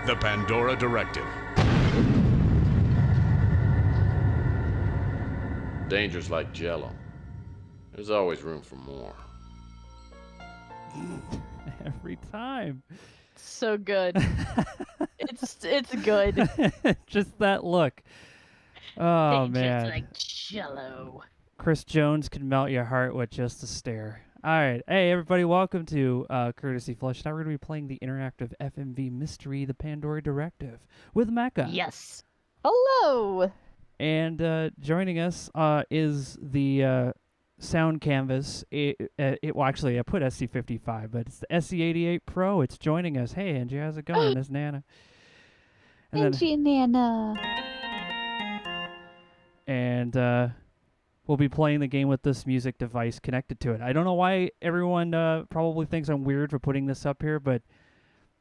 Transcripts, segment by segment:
The Pandora Directive. Danger's like Jell-O. There's always room for more. Every time. So good. it's good. Just that look. Oh, Danger's man. like Jell-O. Chris Jones can melt your heart with just a stare. All right. Hey, everybody. Welcome to Courtesy Flush. Now we're going to be playing the interactive FMV mystery, The Pandora Directive, with Mecha. Yes. Hello. And joining us is the sound canvas. Well, actually, I put SC55, but it's the SC88 Pro. It's joining us. Hey, Angie. How's it going? It's Nana. And Angie and Nana. And we'll be playing the game with this music device connected to it. I don't know why everyone probably thinks I'm weird for putting this up here, but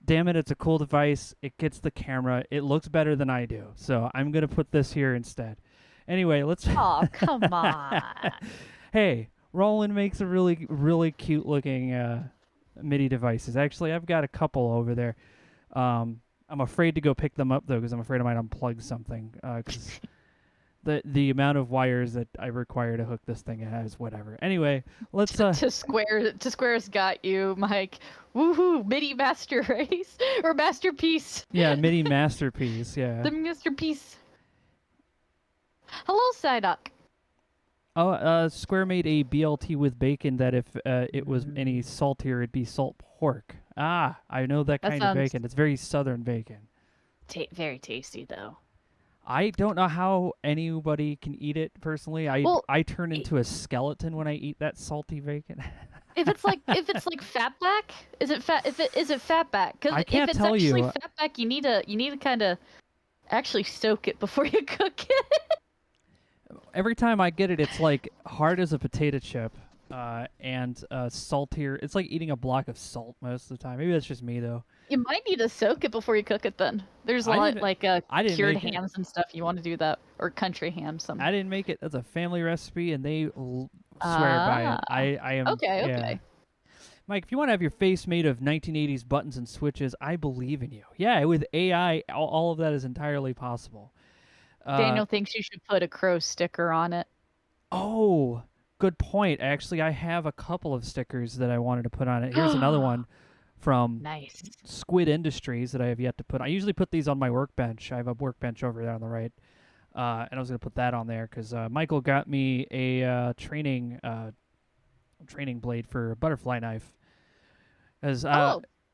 damn it, it's a cool device. It gets the camera. It looks better than I do, so I'm going to put this here instead. Anyway, let's... Oh, come on. Hey, Roland makes a really, really cute-looking MIDI devices. Actually, I've got a couple over there. I'm afraid to go pick them up, though, because I'm afraid I might unplug something, because... The amount of wires that I require to hook this thing has whatever. Anyway, let's to Square's got you, Mike. Woohoo! MIDI master race or masterpiece. Yeah, MIDI masterpiece. Yeah. The masterpiece. Hello, Psyduck. Oh, Square made a BLT with bacon that if it was any saltier, it'd be salt pork. Ah, I know that kind of bacon. It's very southern bacon. Very tasty, though. I don't know how anybody can eat it personally. I turn into a skeleton when I eat that salty bacon. if it's like fatback, is it fatback? Because I can't if it's tell actually you. fatback, you need to kind of actually soak it before you cook it. Every time I get it, it's like hard as a potato chip, and saltier. It's like eating a block of salt most of the time. Maybe that's just me though. You might need to soak it before you cook it then. There's a lot like cured hams and stuff. You want to do that, or country ham. Something. I didn't make it. That's a family recipe, and they swear by it. I am okay. Yeah. Okay. Mike, if you want to have your face made of 1980s buttons and switches, I believe in you. Yeah, with AI, all of that is entirely possible. Daniel thinks you should put a crow sticker on it. Oh, good point. Actually, I have a couple of stickers that I wanted to put on it. Here's another one from Squid Industries that I have yet to put. I usually put these on my workbench. I have a workbench over there on the right, and I was going to put that on there because Michael got me a training blade for a butterfly knife. As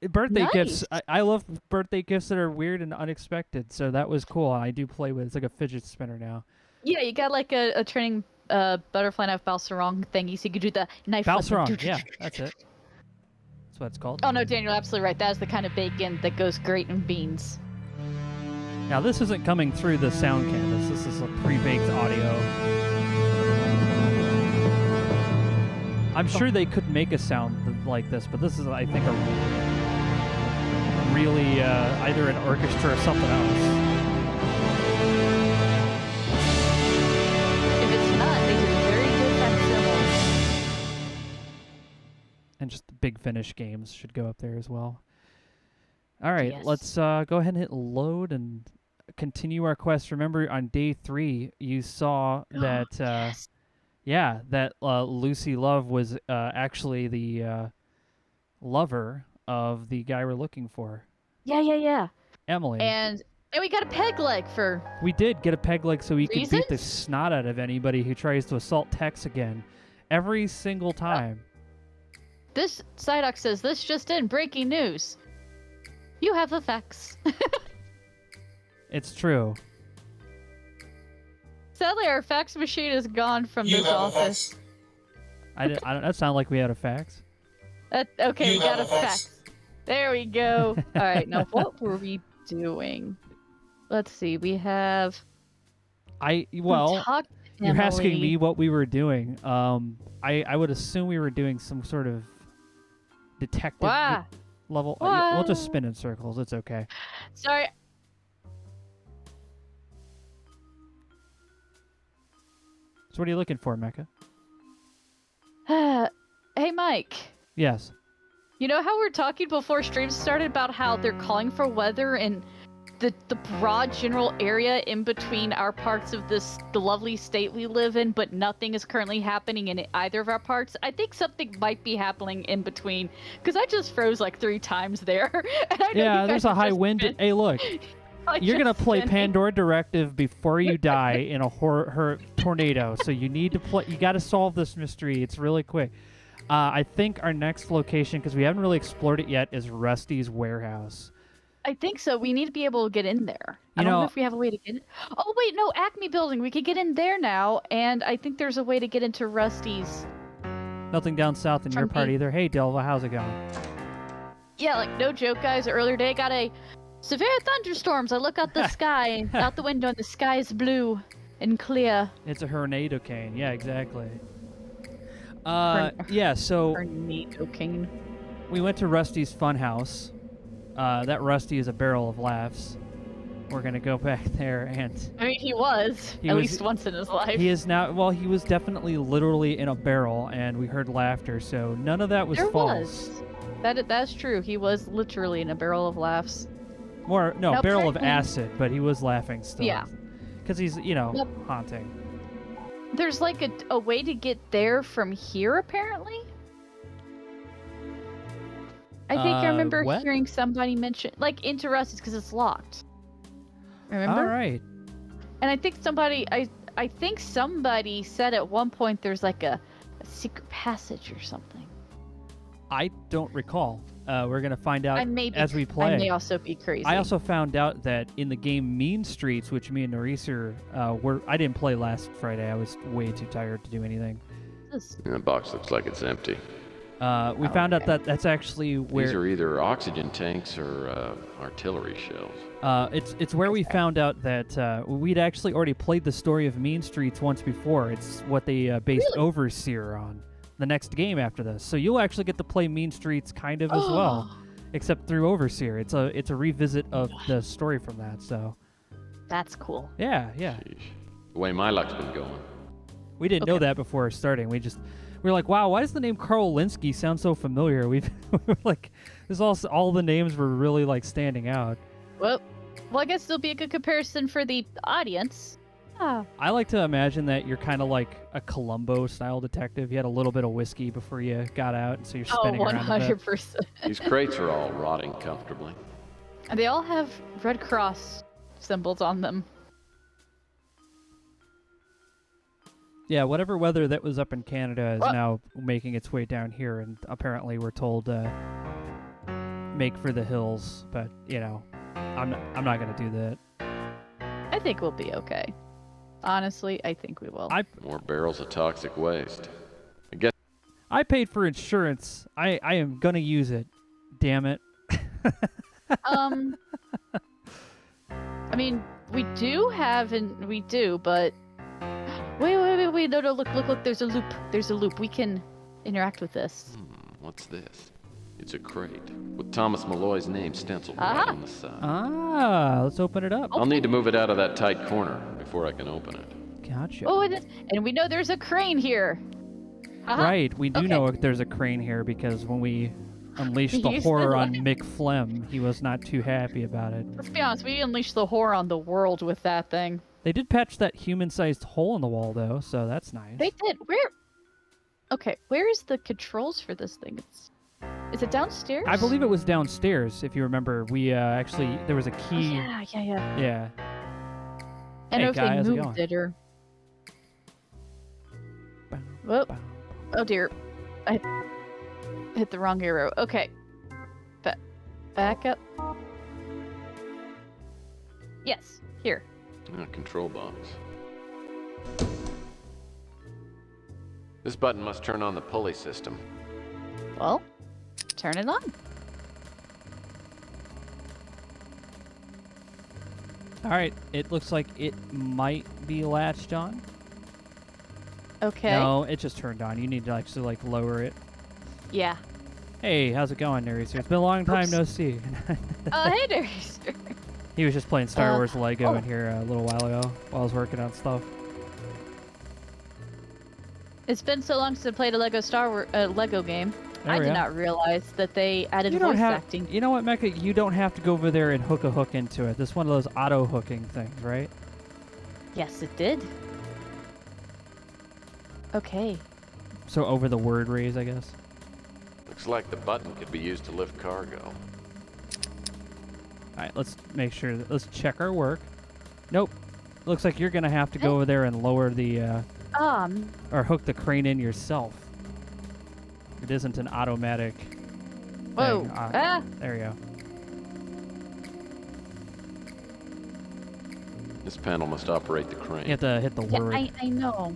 birthday gifts, I love birthday gifts that are weird and unexpected. So that was cool. I do play with it. It's like a fidget spinner now. Yeah, you got like a training butterfly knife balcerong thingy, so you could do the knife. Balcerong, yeah, that's it. That's what it's called. Oh no, Daniel, absolutely right. That is the kind of bacon that goes great in beans. Now this isn't coming through the sound canvas. This is a pre-baked audio. I'm sure they could make a sound like this, but this is, I think, a really either an orchestra or something else. If it's not, they do very good facsimiles. And just the Big Finish games should go up there as well. All right, Yes. let's go ahead and hit load and continue our quest. Remember, on day 3, you saw that, yes. that Lucy Love was actually the lover of the guy we're looking for. Yeah. Emily. And we got a peg leg for... We did get a peg leg so we can beat the Reasons? snot out of anybody who tries to assault Tex again. Every single time. This Psyduck says, this just in, breaking news. You have effects. It's true. Sadly, our fax machine is gone from this office. I don't. That sounded like we had a fax. Okay, we got a fax. There we go. All right, now what were we doing? Let's see. We have. You're asking me what we were doing. I would assume we were doing some sort of detective level. We'll just spin in circles. It's okay. Sorry. So what are you looking for, Mecha? Hey, Mike. Yes. You know how we were talking before stream started about how they're calling for weather in the broad general area in between our parts of the lovely state we live in, but nothing is currently happening in either of our parts. I think something might be happening in between, because I just froze like 3 times there. And I know Yeah, there's a high wind. Hey, look. You're gonna play Pandora Directive before you die in a tornado, so you need to play. You got to solve this mystery. It's really quick. I think our next location, because we haven't really explored it yet, is Rusty's warehouse. I think so. We need to be able to get in there. I don't know if we have a way to get in. Oh wait, no, Acme Building. We could get in there now, and I think there's a way to get into Rusty's. Nothing down south in your part either. Hey, Delva, how's it going? Yeah, like no joke, guys. Earlier today, got a severe thunderstorms. I look out the sky, out the window, and the sky is blue and clear. It's a tornado cane. Yeah, exactly. Yeah, so tornado cane. We went to Rusty's Funhouse. That Rusty is a barrel of laughs. We're gonna go back there and. I mean, he was at least once in his life. He is now. Well, he was definitely literally in a barrel, and we heard laughter. So none of that was false. That's true. He was literally in a barrel of laughs. Barrel of acid, but he was laughing still. Yeah. Because he's, haunting. There's like a way to get there from here, apparently. I think I remember hearing somebody mention, like, into Rusty's because it's locked. Remember? All right. And I think I think somebody said at one point there's like a secret passage or something. I don't recall. We're going to find out as we play. I may also be crazy. I also found out that in the game Mean Streets, which me and Naresar I didn't play last Friday. I was way too tired to do anything. The box looks like it's empty. We found out that that's actually where... These are either oxygen tanks or artillery shells. It's where we found out that we'd actually already played the story of Mean Streets once before. It's what they based Overseer on. The next game after this, so you'll actually get to play Mean Streets kind of as well, except through Overseer. It's a revisit of the story from that. So that's cool. Yeah. Sheesh. The way my luck's been going. We didn't know that before starting. We were like, wow, why does the name Carl Linsky sound so familiar? We were like, this all the names were really like standing out. Well, I guess it'll be a good comparison for the audience. I like to imagine that you're kind of like a Columbo-style detective. You had a little bit of whiskey before you got out, and so you're spinning around a bit. 100%. These crates are all rotting comfortably. And they all have Red Cross symbols on them. Yeah, whatever weather that was up in Canada is now making its way down here, and apparently we're told make for the hills, but, I'm not going to do that. I think we'll be okay. Honestly, I think we will. More barrels of toxic waste. I paid for insurance. I am gonna use it. Damn it. I mean, we do, but wait. No, look. There's a loop. We can interact with this. What's this? It's a crate with Thomas Malloy's name stenciled right on the side. Let's open it up. I'll need to move it out of that tight corner before I can open it. Gotcha. Oh, and we know there's a crane here. Right, we do know there's a crane here because when we unleashed the horror on Mick Flem, he was not too happy about it. Let's be honest, we unleashed the horror on the world with that thing. They did patch that human-sized hole in the wall, though, so that's nice. They did. Where is the controls for this thing? Is it downstairs? I believe it was downstairs, if you remember. We actually, there was a key. Yeah. Yeah. I don't know if they moved it or... Whoop. Oh dear. I hit the wrong arrow. Okay. Back up. Yes, here. Control box. This button must turn on the pulley system. Well, turn it on. All right, it looks like it might be latched on. Okay. No, it just turned on. You need to actually lower it. Yeah. Hey, how's it going, Naresar? It's been a long time no see. Hey, Naresar. He was just playing Star Wars Lego in here a little while ago while I was working on stuff. It's been so long since I played a Lego Lego game. I did not realize that they added voice acting. You know what, Mecha? You don't have to go over there and hook a hook into it. This is one of those auto hooking things, right? Yes, it did. Okay. So over the word raise, I guess. Looks like the button could be used to lift cargo. All right, let's make sure. Let's check our work. Nope. Looks like you're gonna have to go over there and lower the or hook the crane in yourself. It isn't an automatic. Whoa! Thing. There you go. This panel must operate the crane. You have to hit the word. Yeah, I know.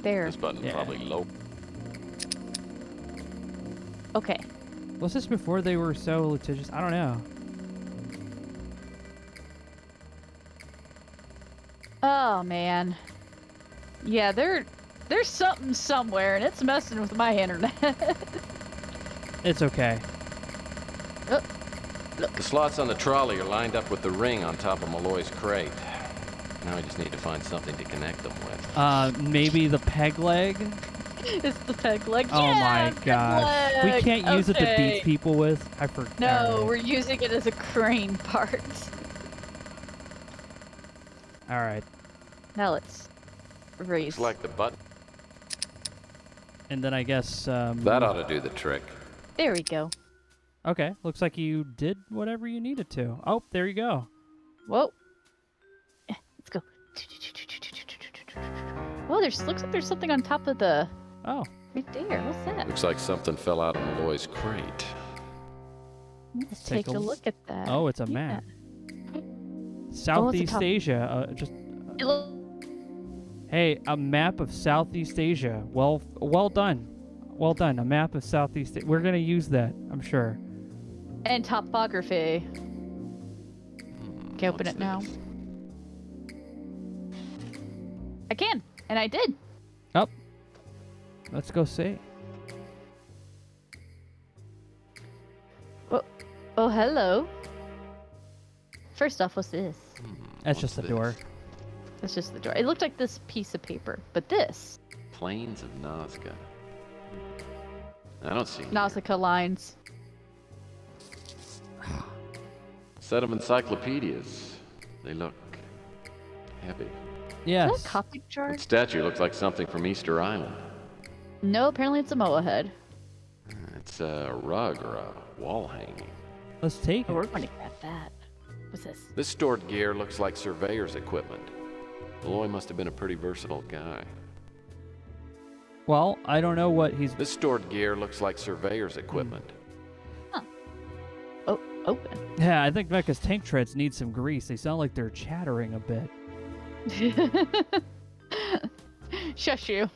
There. This button probably low. Okay. Was this before they were so litigious? I don't know. Oh man. Yeah, there's something somewhere, and it's messing with my internet. It's okay. Oh, The slots on the trolley are lined up with the ring on top of Malloy's crate. Now I just need to find something to connect them with. Maybe the peg leg? it's the peg leg. Oh Yeah, my gosh. peg We leg. can't use it to Okay. beat people with? I forgot. No, we're using it as a crane part. Alright. Now let's raise. Looks like the button. And then I guess... That ought to do the trick. There we go. Okay, looks like you did whatever you needed to. Oh, there you go. Whoa. Let's go. Whoa, looks like there's something on top of the... Oh. Right there. What's that? Looks like something fell out of Malloy's crate. Let's take a look at that. Oh, it's a map. Southeast top. Asia. Hey, a map of Southeast Asia. Well done. Well done. A map of Southeast Asia. We're going to use that, I'm sure. And topography. Can I open it now? I can, and I did. Oh. Let's go see. Oh, hello. First off, what's this? That's just the door. That's just the door. It looked like this piece of paper, but this. Plains of Nazca. I don't see. Nausicaa lines. Set of encyclopedias. They look heavy. Yes. Is that a Coptic jar? That statue looks like something from Easter Island. No, apparently it's a Moa head. It's a rug or a wall hanging. Let's take Oh, it. we're going to grab that. What's this? This stored gear looks like surveyor's equipment. Malloy must have been a pretty versatile guy. Well, I don't know what he's... This stored gear looks like surveyor's equipment. Oh, open. Yeah, I think Mecha's tank treads need some grease. They sound like they're chattering a bit. Shush you. All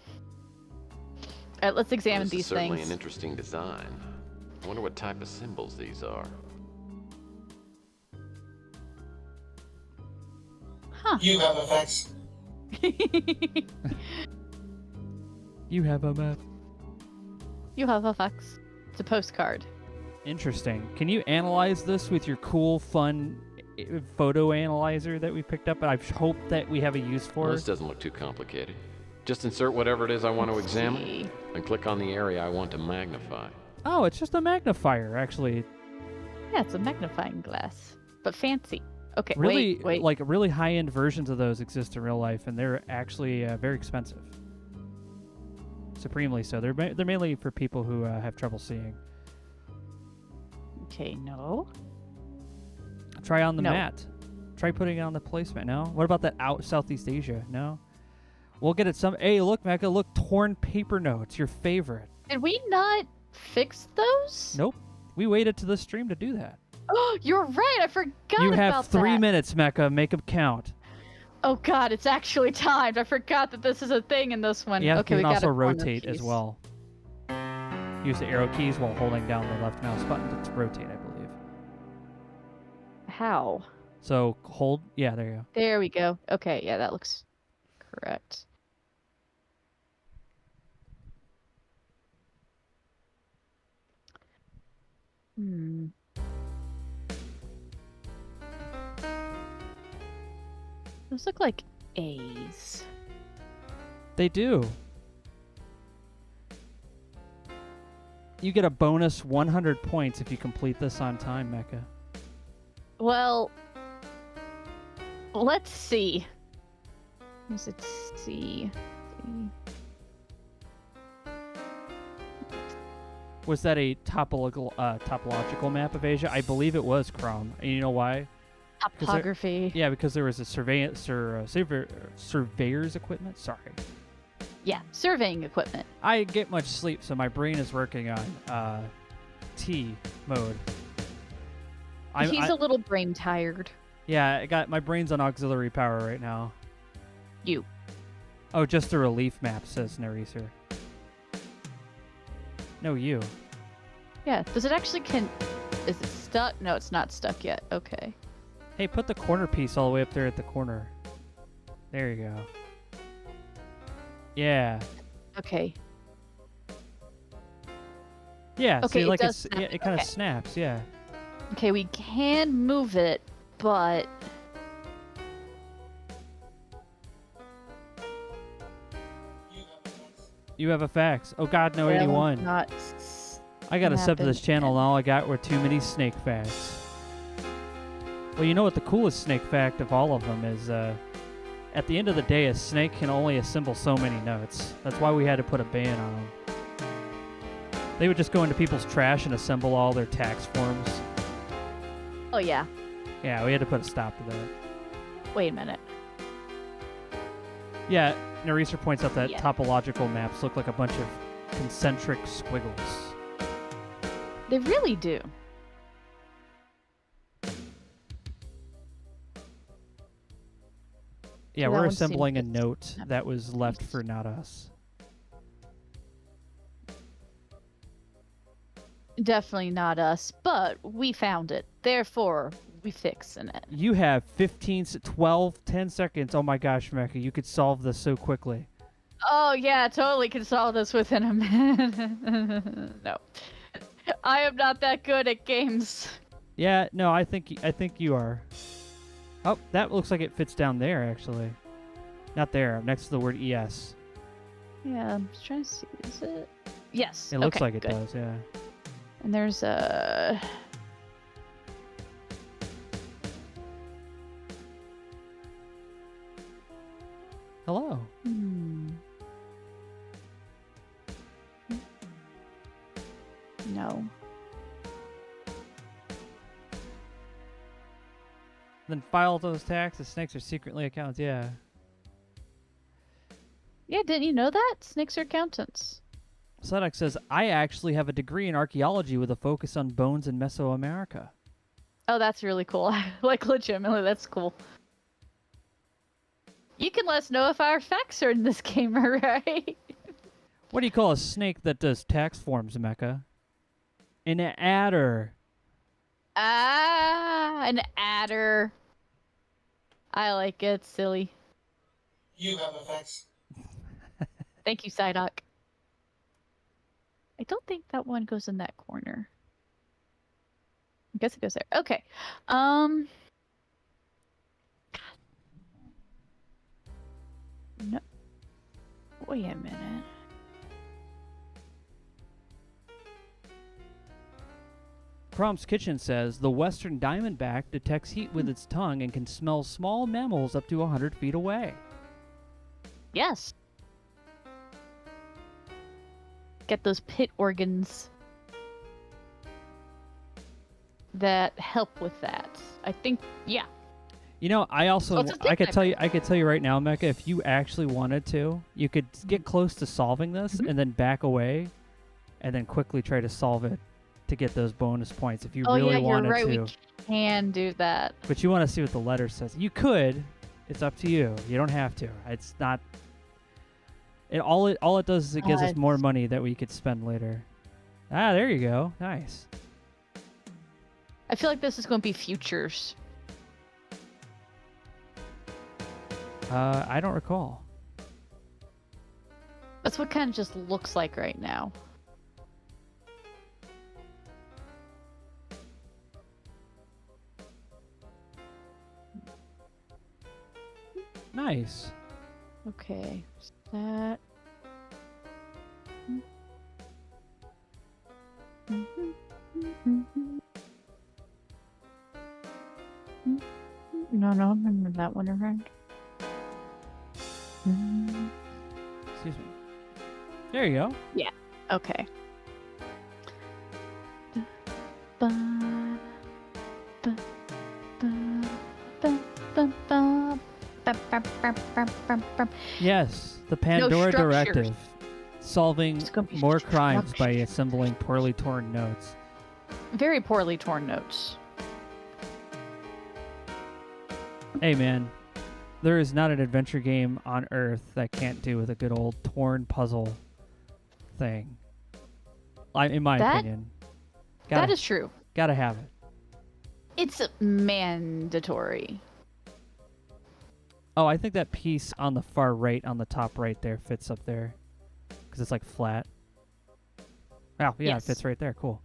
right, let's examine This is these certainly things. an interesting design. I wonder what type of symbols these are. Huh. You have effects. You have a map. You have a fax. It's a postcard. Interesting. Can you analyze this with your cool, fun photo analyzer that we picked up? I hope that we have a use for Well, it. this doesn't look too complicated. Just insert whatever it is I want to Let's examine, see. and click on the area I want to magnify. Oh, it's just a magnifier, actually. Yeah, it's a magnifying glass, but fancy. Okay, Really, wait. like really high-end versions of those exist in real life, and they're actually very expensive. Supremely so. They're mainly for people who have trouble seeing. Okay, no. Try on the No. mat. Try putting it on the placement. No. What about that out Southeast Asia? No. We'll get it some. Hey, look, Mecha. Look, torn paper notes. Your favorite. Did we not fix those? Nope. We waited to the stream to do that. Oh, you're right. I forgot You have about 3 that. minutes, Mecha. Make them count. Oh God, it's actually timed. I forgot that this is a thing in this one. Yeah, okay, you we can got also it on the rotate as keys. well. Use the arrow keys while holding down the left mouse button to rotate, I believe. How? So hold. Yeah, there you go. There we go. Okay, yeah, that looks correct. Hmm. Those look like A's. They do. You get a bonus 100 points if you complete this on time, Mecha. Well, let's see. Is it C? Was that a topological map of Asia? I believe it was, Chrome. And you know why? Topography. Yeah, because there was a surveyor's equipment. Sorry. Yeah, surveying equipment. I get much sleep, so my brain is working on T mode. He's a little brain tired. Yeah, my brain's on auxiliary power right now. You. Oh, just a relief map, says Naresar. No, you. Yeah, does it actually is it stuck? No, it's not stuck yet. Okay. Hey, put the corner piece all the way up there at the corner. There you go. Yeah. Okay. Yeah, okay, see, like it kind of snaps, yeah. Okay, we can move it, but You have a fax. Oh god, no, 81. I gotta sub to this channel and all I got were too many snake facts. Well, you know what the coolest snake fact of all of them is, at the end of the day, a snake can only assemble so many notes. That's why we had to put a ban on them. They would just go into people's trash and assemble all their tax forms. Oh, yeah. Yeah, we had to put a stop to that. Wait a minute. Yeah, Naresar points out that topological maps look like a bunch of concentric squiggles. They really do. Yeah, we're assembling a note that was left for not us. Definitely not us, but we found it. Therefore, we fixing it. You have 15, 12, 10 seconds. Oh my gosh, Mecha, you could solve this so quickly. Oh yeah, totally can solve this within a minute. No. I am not that good at games. Yeah, no, I think you are. Oh, that looks like it fits down there, actually. Not there, next to the word ES. Yeah, I'm just trying to see. Is it? Yes. It looks okay, like it good. does, yeah. And there's a... Hello. No. Then file those taxes. Snakes are secretly accountants, yeah. Yeah, didn't you know that? Snakes are accountants. Sadok says, I actually have a degree in archaeology with a focus on bones in Mesoamerica. Oh, that's really cool. Like, legitimately, that's cool. You can let us know if our facts are in this game, right? What do you call a snake that does tax forms, Mecha? An adder. Ah, an adder. I like it, silly. You have effects. Thank you, Psyduck. I don't think that one goes in that corner. I guess it goes there. Okay. No. Wait a minute. Crom's Kitchen says, the western diamondback detects heat with its tongue and can smell small mammals up to 100 feet away. Yes. Get those pit organs that help with that. I think, yeah. You know, I could tell you right now, Mecha, if you actually wanted to, you could get close to solving this and then back away and then quickly try to solve it to get those bonus points if you really wanted you're right. to. We can do that. But you want to see what the letter says. You could. It's up to you. You don't have to. It's not. All it does is it gives us more money that we could spend later. Ah, there you go. Nice. I feel like this is going to be futures. I don't recall. That's what kind of just looks like right now. Nice. Okay. That. No, remember that one around. Excuse me. There you go. Okay. Yes, the Pandora structures. Directive. Solving It's gonna be more crimes by structures. assembling poorly torn notes. Very poorly torn notes. Hey man, there is not an adventure game on Earth that can't do with a good old torn puzzle thing. In my That- opinion. That is true. Gotta have it. It's mandatory. Oh, I think that piece on the far right, on the top right there, fits up there. Because it's like flat. Wow, yeah, Yes. it fits right there. Cool.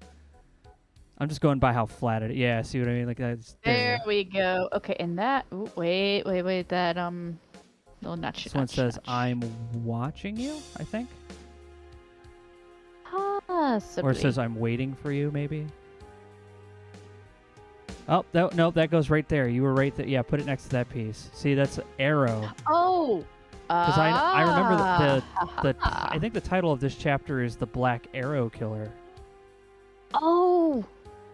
I'm just going by how flat it is. Yeah, see what I mean? Like that's There we go. Okay, and that. Ooh, wait. That no, notch. This one says, "I'm watching you." I think, Possibly. or it says, "I'm waiting for you." Maybe. Oh no, that goes right there. You were right there. Yeah, put it next to that piece. See, that's an arrow. Oh. Because I remember the Ah. I think the title of this chapter is the Black Arrow Killer. Oh.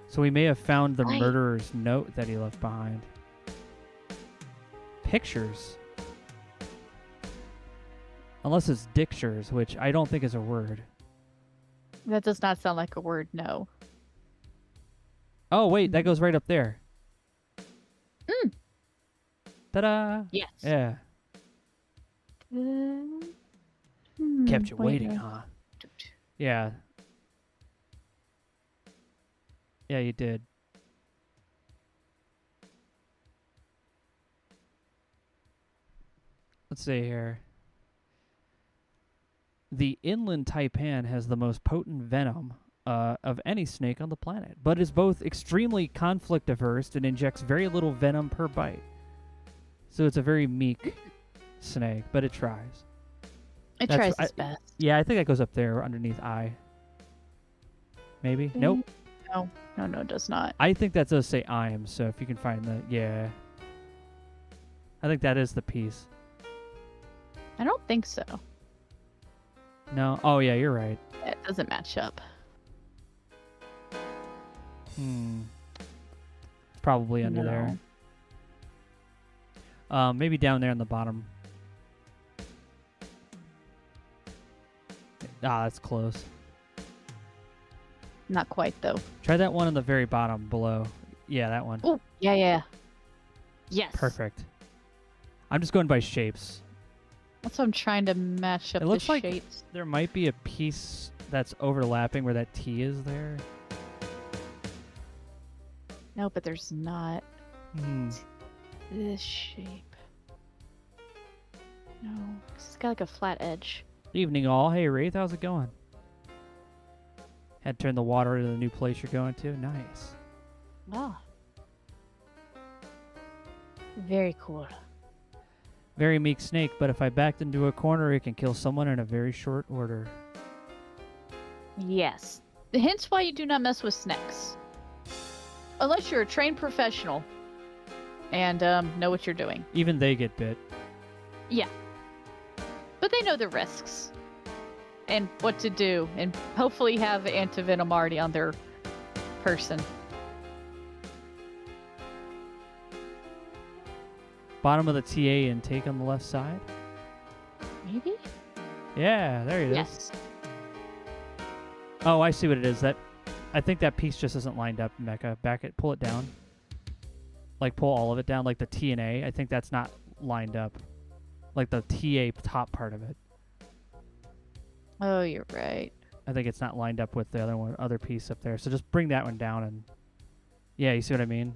So we may have found the Right. murderer's note that he left behind. Pictures. Unless it's dictures, which I don't think is a word. That does not sound like a word. No. Oh wait, that goes right up there. Ta-da! Yes. Yeah. Kept you wait, waiting, huh? Yeah. Yeah, you did. Let's see here. The inland taipan has the most potent venom of any snake on the planet, but is both extremely conflict averse and injects very little venom per bite. So it's a very meek snake, but it tries. It That's- tries its best. Yeah, I think that goes up there underneath I. Maybe? Nope. No, it does not. I think that does say I'm, so if you can find the... Yeah. I think that is the piece. I don't think so. No? Oh, yeah, you're right. It doesn't match up. It's probably under there. Maybe down there on the bottom. Ah, that's close. Not quite though. Try that one on the very bottom below. Yeah, that one. Oh, yeah. Yes. Perfect. I'm just going by shapes. That's what I'm trying to match up It looks the like shapes. there might be a piece that's overlapping where that T is there. No, but there's not. Hmm. This shape. No, 'cause it's got like a flat edge. Evening all. Hey, Wraith, how's it going? Had to turn the water to the new place you're going to. Nice. Wow. Very cool. Very meek snake, but if I backed into a corner, it can kill someone in a very short order. Yes. Hence why you do not mess with snakes. Unless you're a trained professional and know what you're doing. Even they get bit. Yeah. But they know the risks and what to do, and hopefully have antivenom already on their person. Bottom of the TA intake on the left side. Maybe? Yeah, there it is. Yes. Oh, I see what it is. I think that piece just isn't lined up, Mecha. Pull it down. Like, pull all of it down, like the T and A. I think that's not lined up. Like the TA top part of it. Oh, you're right. I think it's not lined up with the other piece up there. So just bring that one down and... Yeah, you see what I mean?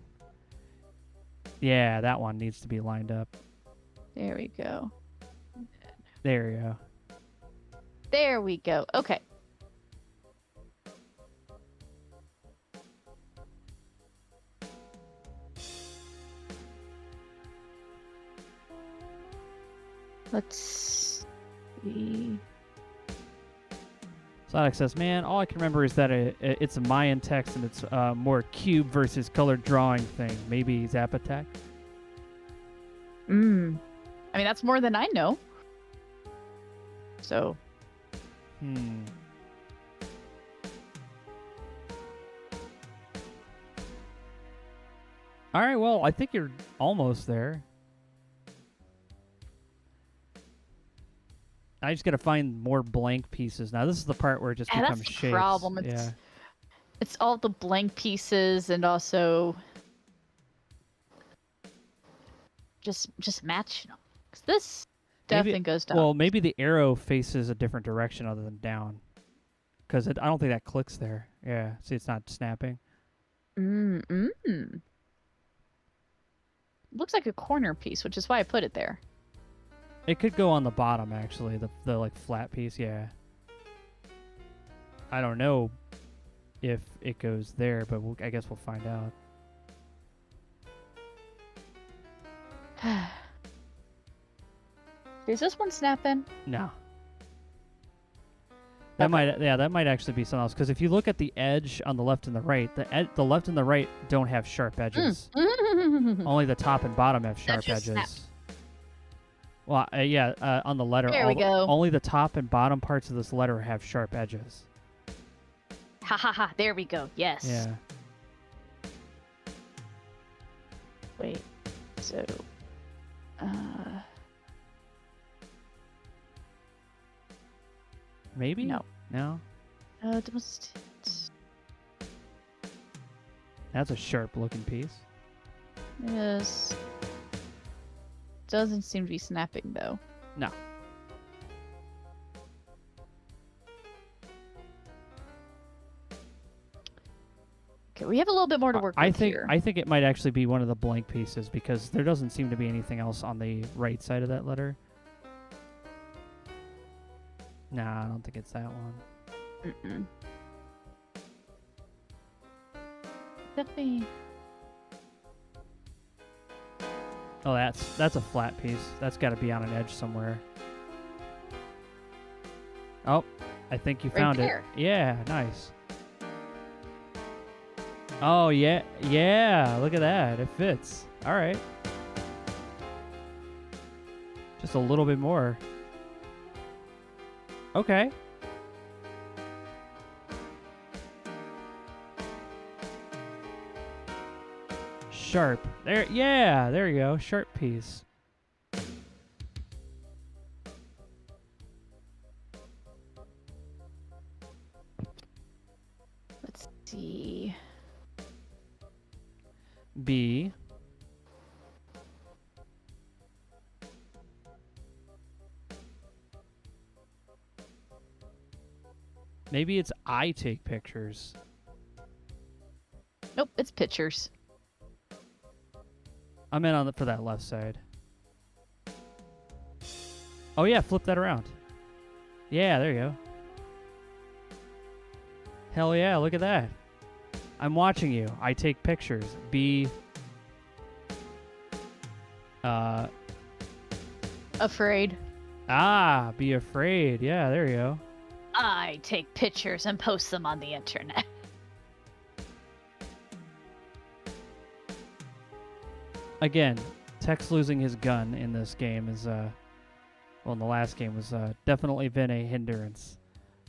Yeah, that one needs to be lined up. There we go. There you go. There we go. Okay. Let's see. So Sonic says, man, all I can remember is that it's a Mayan text and it's more cube versus colored drawing thing. Maybe Zap Attack? I mean, that's more than I know. So. All right, well, I think you're almost there. I just got to find more blank pieces. Now, this is the part where it just becomes that's the shapes. problem. It's all the blank pieces and also just matching them. 'Cause this definitely goes down. Well, maybe the arrow faces a different direction other than down. Because I don't think that clicks there. Yeah, see, it's not snapping. Looks like a corner piece, which is why I put it there. It could go on the bottom, actually, the like flat piece, yeah. I don't know if it goes there, but I guess we'll find out. Is this one snapping? No. That might actually be something else. Because if you look at the edge on the left and the right, the left and the right don't have sharp edges. Only the top and bottom have sharp edges. Snapped. Well, on the letter, There we go. Only the top and bottom parts of this letter have sharp edges. Ha ha ha! There we go. Yes. Yeah. Wait. So. Maybe? No. No? It was. That's a sharp looking piece. Yes. Doesn't seem to be snapping though. No. Okay, we have a little bit more to work with here. I think it might actually be one of the blank pieces because there doesn't seem to be anything else on the right side of that letter. Nah, I don't think it's that one. Definitely. Oh, that's a flat piece. That's got to be on an edge somewhere. Oh, I think you found it. Yeah, nice. Oh, yeah. Look at that. It fits. All right. Just a little bit more. Okay. Sharp. There. Yeah, there you go. Sharp piece. Let's see. B. Maybe it's I take pictures. Nope, it's pictures. I'm in for that left side. Oh yeah, flip that around. Yeah, there you go. Hell yeah, look at that. I'm watching you. I take pictures. Be afraid. Be afraid. Yeah, there you go. I take pictures and post them on the internet. Again, Tex losing his gun in this game is, well, in the last game was definitely been a hindrance.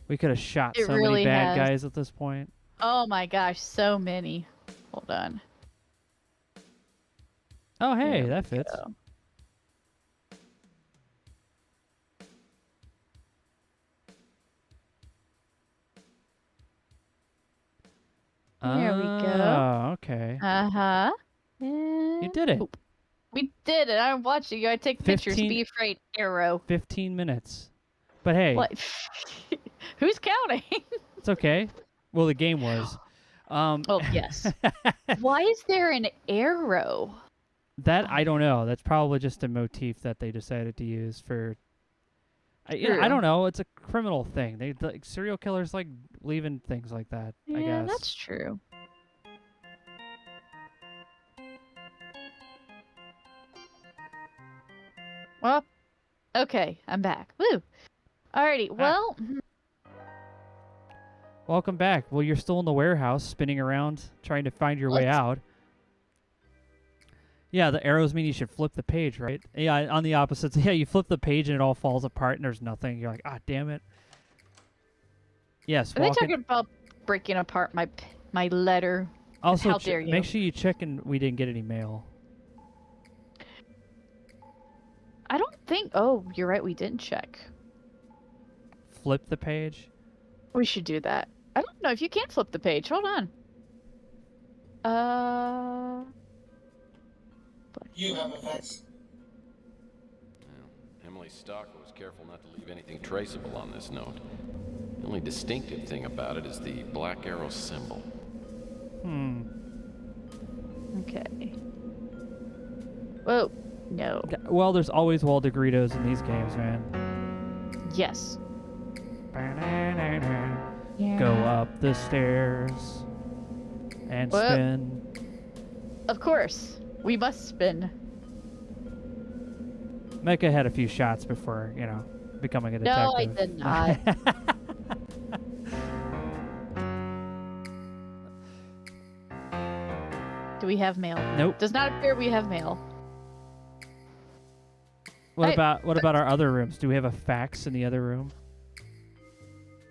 We could have shot so many bad guys at this point. Oh my gosh, so many. Hold on. Oh, hey, that fits. Go. There we go. Oh, okay. Uh-huh. You did it. We did it. I'm watching you. I take pictures. Be afraid. Arrow. 15 minutes. But hey. What? Who's counting? It's okay. Well, the game was. Oh, yes. Why is there an arrow? That, I don't know. That's probably just a motif that they decided to use for... I don't know. It's a criminal thing. Like, serial killers like leaving things like that, I guess. Yeah, that's true. Well, okay, I'm back. Woo! Alrighty, well... Welcome back. Well, you're still in the warehouse, spinning around, trying to find your way out. Yeah, the arrows mean you should flip the page, right? Yeah, on the opposites. Yeah, you flip the page and it all falls apart and there's nothing. You're like, ah, damn it. Yes, Are they talking about breaking apart my letter? Also, how dare you? Make sure you check and we didn't get any mail. I don't think... Oh, you're right, we didn't check. Flip the page? We should do that. I don't know if you can flip the page. Hold on. You have effects. Emily Stalker was careful not to leave anything traceable on this note. The only distinctive thing about it is the black arrow symbol. Okay. Whoa. No. Well, there's always Waldegritos in these games, man. Yes. Go up the stairs and spin. Of course. We must spin. Mecha had a few shots before, you know, becoming a detective. No, I did not. Do we have mail? Nope. Does not appear we have mail. What about our other rooms? Do we have a fax in the other room?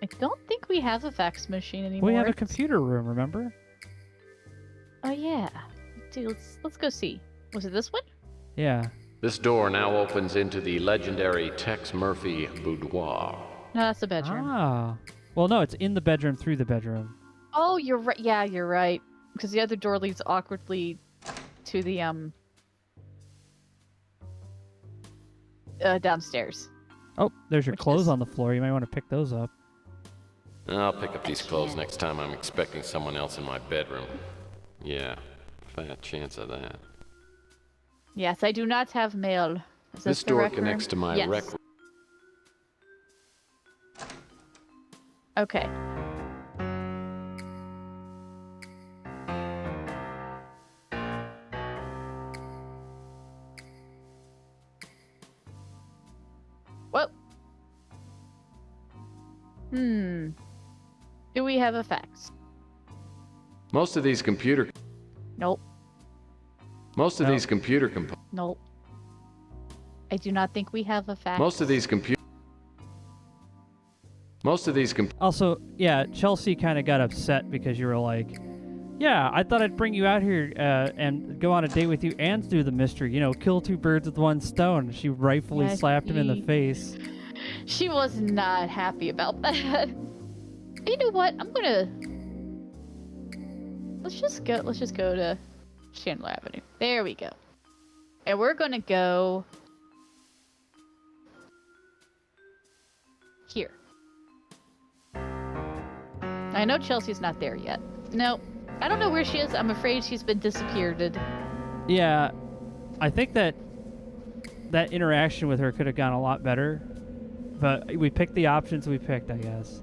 I don't think we have a fax machine anymore. We have a computer room, remember? Oh yeah. Dude, let's go see. Was it this one? Yeah. This door now opens into the legendary Tex Murphy boudoir. No, that's the bedroom. Ah. Well, no, it's in the bedroom through the bedroom. Oh, you're right. Yeah, you're right. Because the other door leads awkwardly to the downstairs. Oh, there's your Which clothes is- on the floor. You might want to pick those up. I'll pick up these clothes next time I'm expecting someone else in my bedroom. Yeah, fat chance of that. Yes, I do not have mail. Is This the door rec room? connects to my Yes. rec. Okay. Whoa. Do we have a fax? Most of these computer Nope. these computer components. Nope. I do not think we have a fax. Most of these computer. Also, yeah, Chelsea kind of got upset because you were like, yeah, I thought I'd bring you out here and go on a date with you and do the mystery. You know, kill two birds with one stone. She rightfully slapped him in the face. She was not happy about that. You know what? I'm gonna... Let's just go to Chandler Avenue. There we go. And we're gonna go... here. I know Chelsea's not there yet. No, I don't know where she is. I'm afraid she's been disappeared. Yeah, I think that interaction with her could have gone a lot better, but we picked the options we picked, I guess.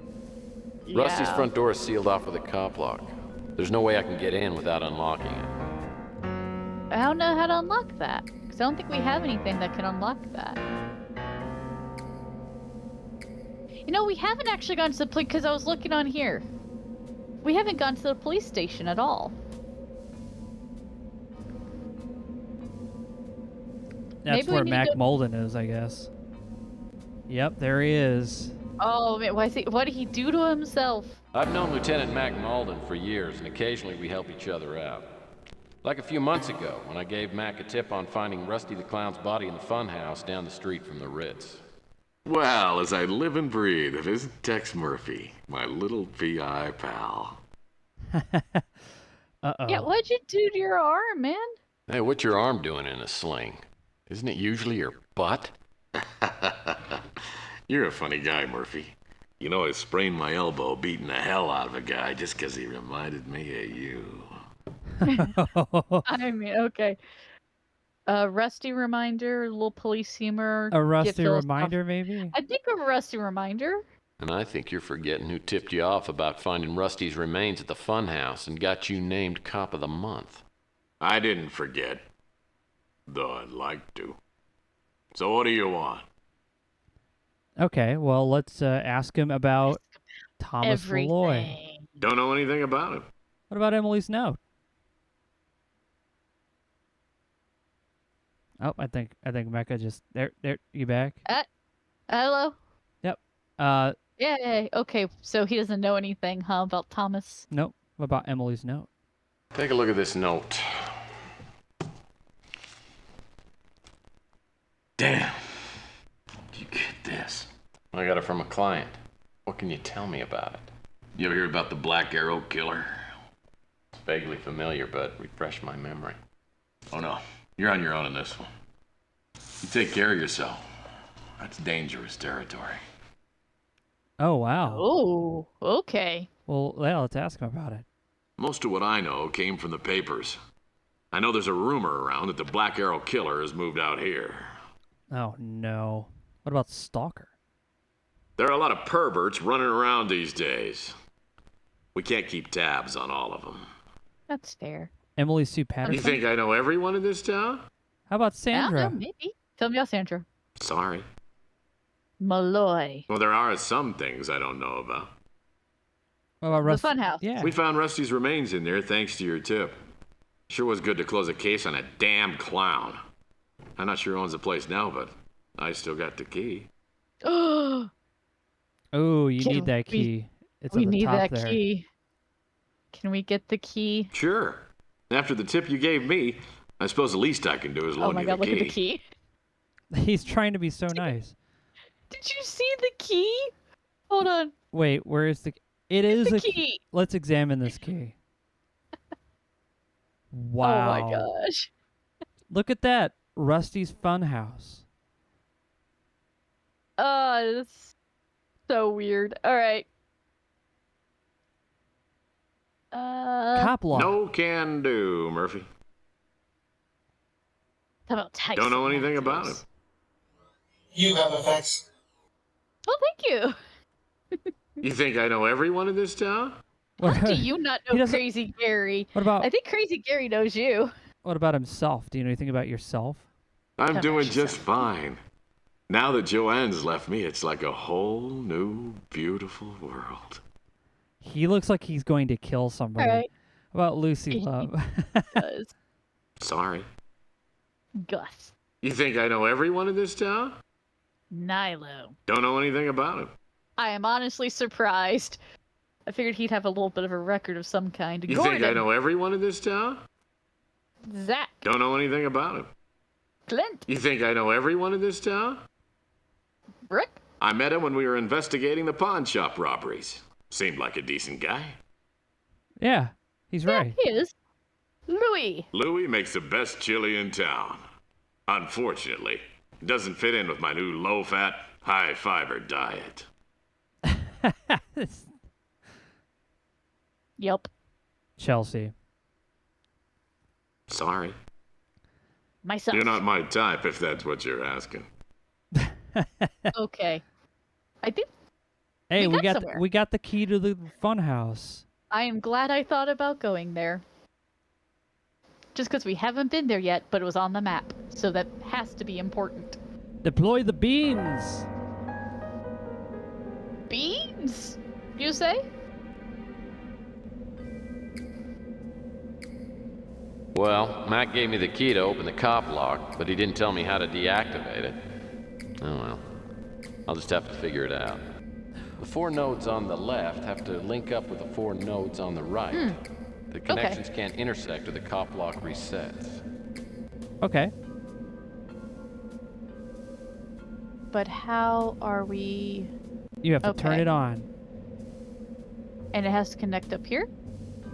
Rusty's front door is sealed off with a cop lock. There's no way I can get in without unlocking it. I don't know how to unlock that, because I don't think we have anything that can unlock that. You know, we haven't actually gone to the police, because I was looking on here. We haven't gone to the police station at all. That's Maybe we where need to Mac go- Molden is, I guess. Yep, there he is. Oh, man, what did he do to himself? I've known Lieutenant Mac Malden for years, and occasionally we help each other out. Like a few months ago, when I gave Mac a tip on finding Rusty the Clown's body in the Funhouse down the street from the Ritz. Well, as I live and breathe, it isn't Tex Murphy, my little VI pal. Uh-oh. Yeah, what'd you do to your arm, man? Hey, what's your arm doing in a sling? Isn't it usually your butt? You're a funny guy, Murphy. You know, I sprained my elbow beating the hell out of a guy just 'cause he reminded me of you. I mean, okay. A rusty reminder, a little police humor. A rusty get philosophical. reminder, maybe? I think a rusty reminder. And I think you're forgetting who tipped you off about finding Rusty's remains at the Funhouse and got you named Cop of the Month. I didn't forget, though I'd like to. So what do you want? Okay, well, let's ask him about Thomas Malloy. Everything. Don't know anything about him. What about Emily's note? Oh, I think Mecha just there. You back? Hello? Yep. Yeah, okay, so he doesn't know anything, huh, about Thomas? Nope. What about Emily's note? Take a look at this note. Damn. Did you get this? I got it from a client. What can you tell me about it? You ever hear about the Black Arrow killer? It's vaguely familiar, but refresh my memory. Oh no, you're on your own in this one. You take care of yourself. That's dangerous territory. Oh wow. Oh, okay. Well, yeah, let's ask him about it. Most of what I know came from the papers. I know there's a rumor around that the Black Arrow killer has moved out here. Oh no. What about Stalker? There are a lot of perverts running around these days. We can't keep tabs on all of them. That's fair. Emily Sue Patterson? You think I know everyone in this town? How about I Sandra? don't know, maybe. Tell me about Sandra. Sorry. Malloy. Well, there are some things I don't know about. What about The Funhouse. Yeah. We found Rusty's remains in there thanks to your tip. Sure was good to close a case on a damn clown. I'm not sure who owns the place now, but I still got the key. Oh, Oh, you Can need that we- key. It's we at the need top that there. key. Can we get the key? Sure. After the tip you gave me, I suppose the least I can do is Oh loan my you god, the look key. at the key. He's trying to be so nice. Did you see the key? Hold on. Wait, where is the? It is The a key. Let's examine this key. Wow. Oh my gosh. Look at that. Rusty's Funhouse. That's so weird. All right. Cop lock. No can do, Murphy. How about Tyson Don't know anything about him. Matthews? You have effects. Well, thank you. You think I know everyone in this town? What, How do you not He know doesn't- Crazy Gary? what about I think Crazy Gary knows you. what about himself? Do you know anything about yourself? I'm How doing about just yourself? fine. Now that Joanne's left me, it's like a whole new, beautiful world. He looks like he's going to kill somebody. All right. What about Lucy Love? Does Sorry. Gus. You think I know everyone in this town? Nilo. Don't know anything about him. I am honestly surprised. I figured he'd have a little bit of a record of some kind. You Gordon. think I know everyone in this town? Zach. Don't know anything about him. Clint. You think I know everyone in this town? Rick. I met him when we were investigating the pawn shop robberies. Seemed like a decent guy. Yeah, he's right. Yeah, he is. Louis. Louis makes the best chili in town. Unfortunately, it doesn't fit in with my new low-fat, high-fiber diet. Yep. Chelsea. Sorry. Myself. You're not my type, if that's what you're asking. Okay. I think Hey, We got somewhere. we got the key to the Funhouse. I am glad I thought about going there. Just because we haven't been there yet, but it was on the map. So that has to be important. Deploy the beams. Beans? You say? Well, Mac gave me the key to open the cop lock, but he didn't tell me how to deactivate it. Oh well. I'll just have to figure it out. The 4 nodes on the left have to link up with the 4 nodes on the right. The connections can't intersect or the cop lock resets. Okay. But how are we... You have to turn Okay. it on. And it has to connect up here?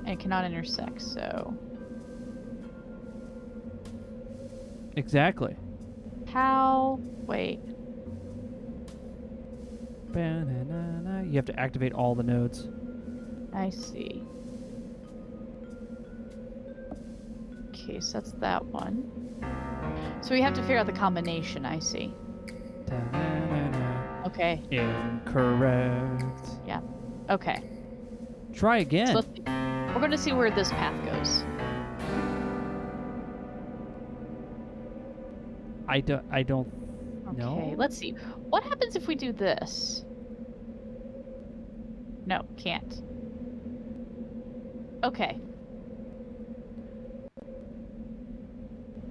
And it cannot intersect, so... Exactly. How... Wait. Ba-na-na-na. You have to activate all the nodes. I see. Okay, so that's that one. So we have to figure out the combination, I see. Da-na-na-na. Okay, Incorrect. yeah. Okay. Try again. So we're going to see where this path goes. I don't Okay, know. let's see. What happens if we do this? No, can't. Okay.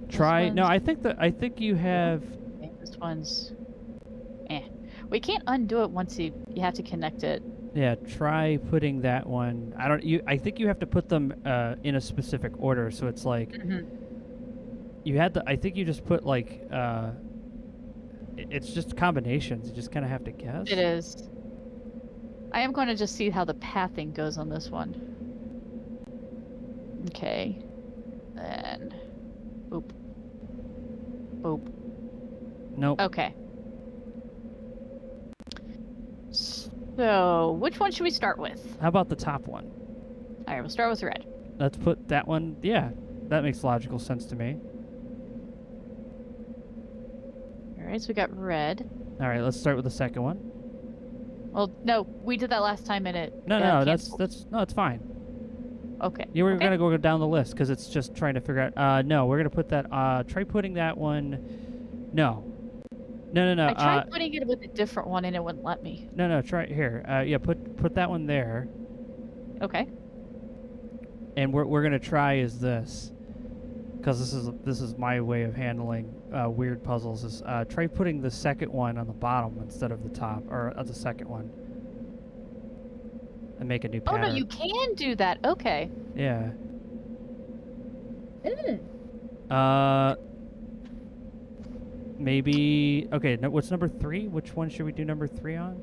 Try. This No, one's- I think you have. Okay, this one's... We can't undo it once you have to connect it. Yeah, try putting that one. I think you have to put them in a specific order. So it's like you had to. I think you just put like. It's just combinations. You just kind of have to guess. It is. I am going to just see how the pathing goes on this one. Okay. Then. Boop. Boop. Nope. Okay. So, which one should we start with? How about the top one? Alright, we'll start with red. Let's put that one. Yeah, that makes logical sense to me. Alright, so we got red. All right, let's start with the second one. Well, no, we did that last time and it No, canceled. that's no, it's fine. Okay. You were Okay. gonna go down the list because it's just trying to figure out. No, we're gonna put that. Try putting that one. No. No. I tried putting it with a different one and it wouldn't let me. No. Try here. Yeah, put that one there. Okay. And we're gonna try is this, because this is my way of handling weird puzzles. Is try putting the second one on the bottom instead of the top, or the second one, and make a new Oh pattern. no, you can do that. Okay. Yeah. Mm. Maybe. Okay. No, what's number 3? Which one should we do number 3 on?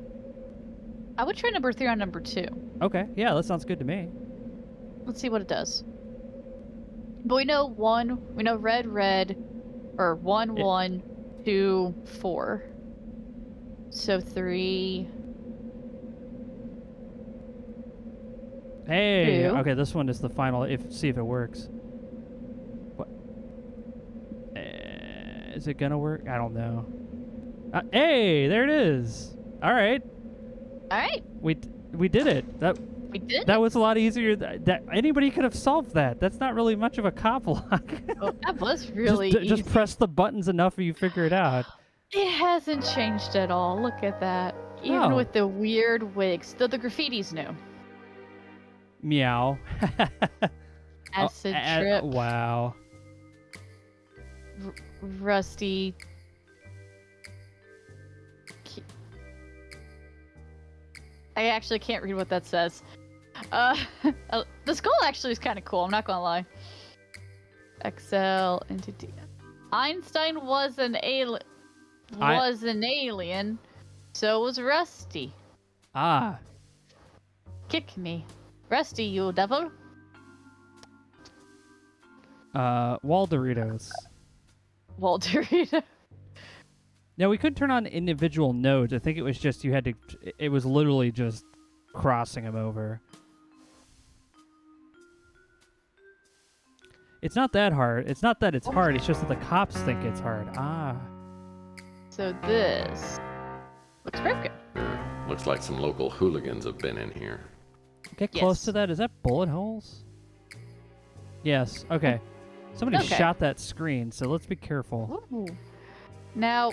I would try number 3 on number 2. Okay. Yeah, that sounds good to me. Let's see what it does. But we know red, or 1, 1, 2, 4. So 3. Hey. 2. Okay, this one is the final. See if it works. What? Is it gonna work? I don't know. Hey, there it is. All right. All right, We did it. we did. That was a lot easier. That anybody could have solved that. That's not really much of a cop block. Oh, that was really easy. just press the buttons enough and you figure it out. It hasn't changed at all. Look at that. Even Oh. with the weird wigs. Though the graffiti's new. Meow. Acid trip. Wow. Rusty. I actually can't read what that says. The skull actually is kind of cool. I'm not gonna lie. Excel entity. Einstein was an alien. So was Rusty. Ah. Kick me, Rusty, you devil. Wall Doritos. Walter. Now, we couldn't turn on individual nodes. I think it was just you had to... It was literally just crossing them over. It's not that hard. It's not that it's hard. It's just that the cops think it's hard. Ah. So this looks pretty good. Looks like some local hooligans have been in here. Get close Yes. to that. Is that bullet holes? Yes. Okay. Somebody Okay. shot that screen, so let's be careful. Ooh. Now,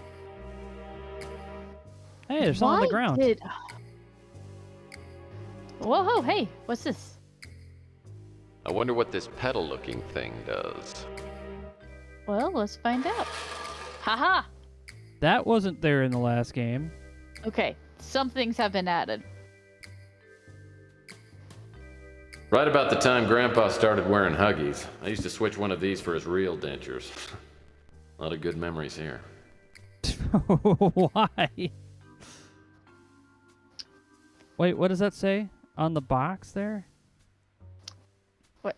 Hey, there's something on the ground. Whoa, hey, what's this? I wonder what this pedal-looking thing does. Well, let's find out. Haha! That wasn't there in the last game. Okay, some things have been added. Right about the time Grandpa started wearing Huggies, I used to switch one of these for his real dentures. A lot of good memories here. Why? Wait, what does that say on the box there? What?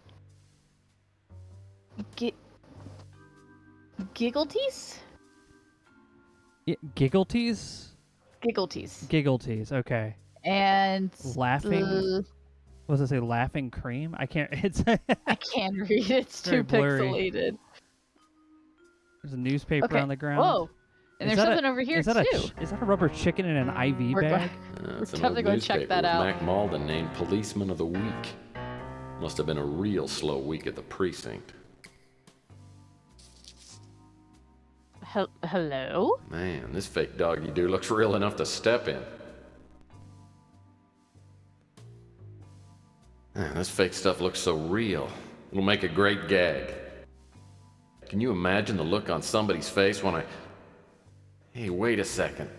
Giggletees? Giggletees? Giggletees. Giggletees, okay. And... Laughing? What does it say? Laughing cream? I can't... It's I can't read. It's Very too blurry. pixelated. There's a newspaper Okay. on the ground. Whoa! And Is there's that something over here, is that too. Is that a rubber chicken in an IV We're bag? It's an definitely old gonna check newspaper that with out. Mac Malden named Policeman of the Week. Must have been a real slow week at the precinct. Hello? Man, this fake dog you do looks real enough to step in. Man, this fake stuff looks so real. It'll make a great gag. Can you imagine the look on somebody's face when I... Hey, wait a second.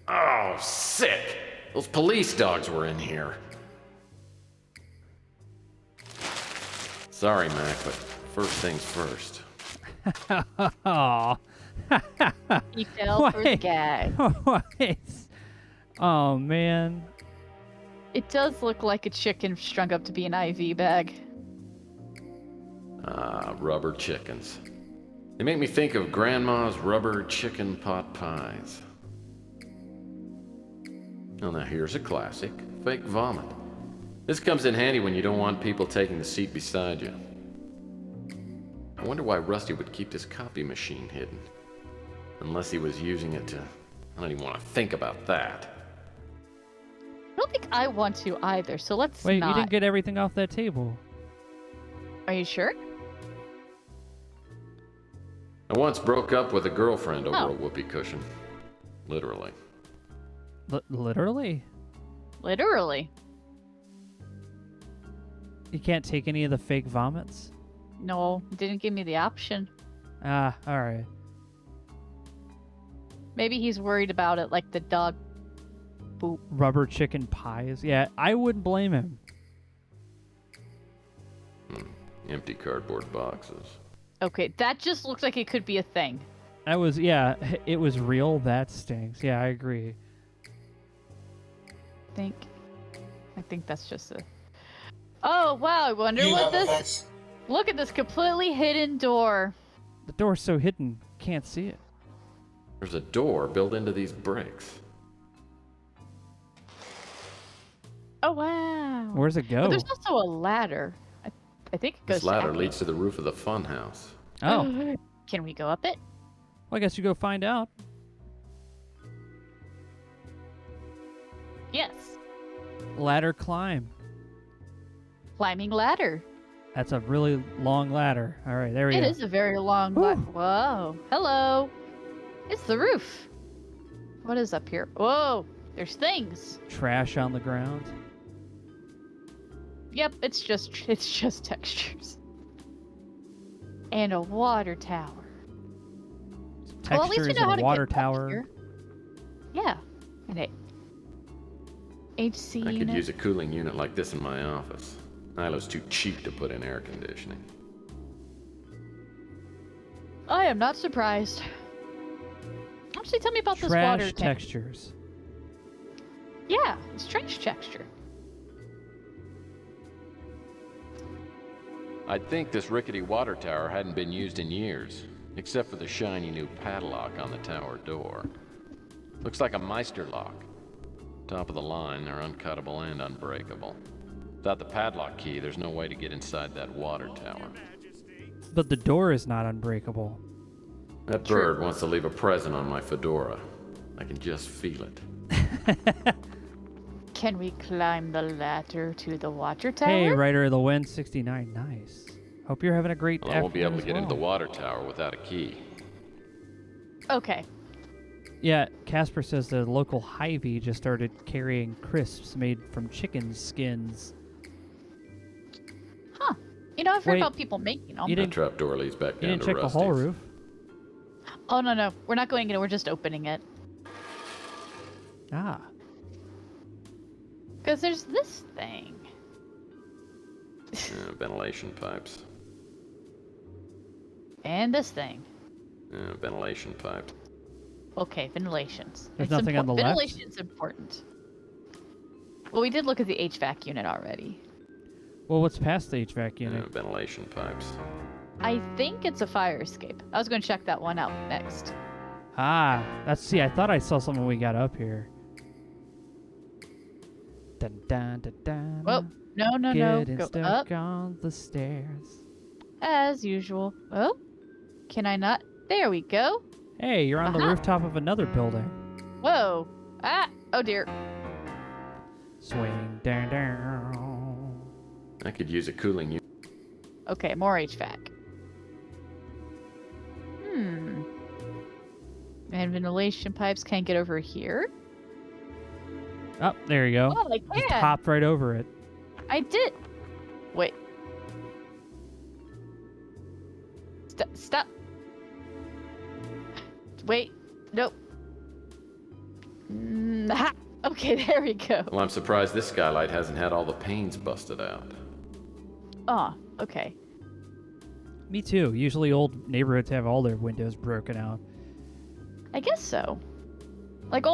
Oh, sick! Those police dogs were in here. Sorry, Mac, but first things first. Oh. He fell for the Wait. gag. Wait. Oh, man. It does look like a chicken strung up to be an IV bag. Ah, rubber chickens. They make me think of Grandma's rubber chicken pot pies. Oh, now here's a classic. Fake vomit. This comes in handy when you don't want people taking the seat beside you. I wonder why Rusty would keep this copy machine hidden. Unless he was using it to... I don't even want to think about that. I don't think I want to either, so let's Wait, not. you didn't get everything off that table. Are you sure? I once broke up with a girlfriend over Oh. a whoopee cushion. Literally. Literally? Literally. You can't take any of the fake vomits? No, it didn't give me the option. Ah, alright. Maybe he's worried about it like the dog poop. Rubber chicken pies? Yeah, I wouldn't blame him. Empty cardboard boxes. Okay, that just looks like it could be a thing. That was, yeah, it was real. That stinks. Yeah, I agree. I think that's just a... Oh, wow, I wonder You what have this... effects. Look at this completely hidden door. The door's so hidden, can't see it. There's a door built into these bricks. Oh, wow. Where's it go? But there's also a ladder. I think it goes This ladder to leads to the roof of the funhouse. Oh, Can we go up it? well, I guess you go find out. Yes. Ladder climb. Climbing ladder. That's a really long ladder. All right, there we It go. is a very long ladder. Whoa. Hello. It's the roof. What is up here? Whoa. There's things. Trash on the ground. Yep, it's just textures. And a water tower. Well, at least we Textures know how and to a water get up tower. here. Yeah. And a HC I could unit. use a cooling unit like this in my office. Ilo's too cheap to put in air conditioning. I am not surprised. Actually, tell me about this water Trash tank. textures. Yeah, it's trash texture. I'd think this rickety water tower hadn't been used in years, except for the shiny new padlock on the tower door. Looks like a Meister lock. Top of the line, they're uncuttable and unbreakable. Without the padlock key, there's no way to get inside that water tower. But the door is not unbreakable. That True. bird wants to leave a present on my fedora. I can just feel it. Can we climb the ladder to the water tower? Hey, Rider of the Wind 69. Nice. Hope you're having a great Well, I won't be able to afternoon get as into the well. water tower without a key. Okay. Yeah, Casper says the local Hy-Vee just started carrying crisps made from chicken skins. Huh. You know, I've heard Wait, about people making them. you That didn't- trapdoor leads back You down didn't to check the Rusty's. whole roof? Oh, no. We're not going in it. We're just opening it. Ah. Because there's this thing. Ventilation pipes. And this thing. Ventilation pipes. Okay, ventilations. There's nothing on the left? Ventilation's important. Well, we did look at the HVAC unit already. Well, what's past the HVAC unit? Ventilation pipes. I think it's a fire escape. I was going to check that one out next. Ah, see, I thought I saw something when we got up here. Dun, dun, dun, dun. Well, no. Getting Go stuck up on the stairs. as usual. Oh, can I not? There we go. Hey, you're on the Aha. rooftop of another building. Whoa. Ah. Oh dear. Swing down, down. I could use a cooling unit. Okay, more HVAC. And ventilation pipes can't get over here. Oh, there you go. Oh, I Just can. hopped right over it. I did. Stop. Wait. Nope. Ha! Okay, there we go. Well, I'm surprised this skylight hasn't had all the panes busted out. Oh, okay. Me too. Usually old neighborhoods have all their windows broken out. I guess so. Like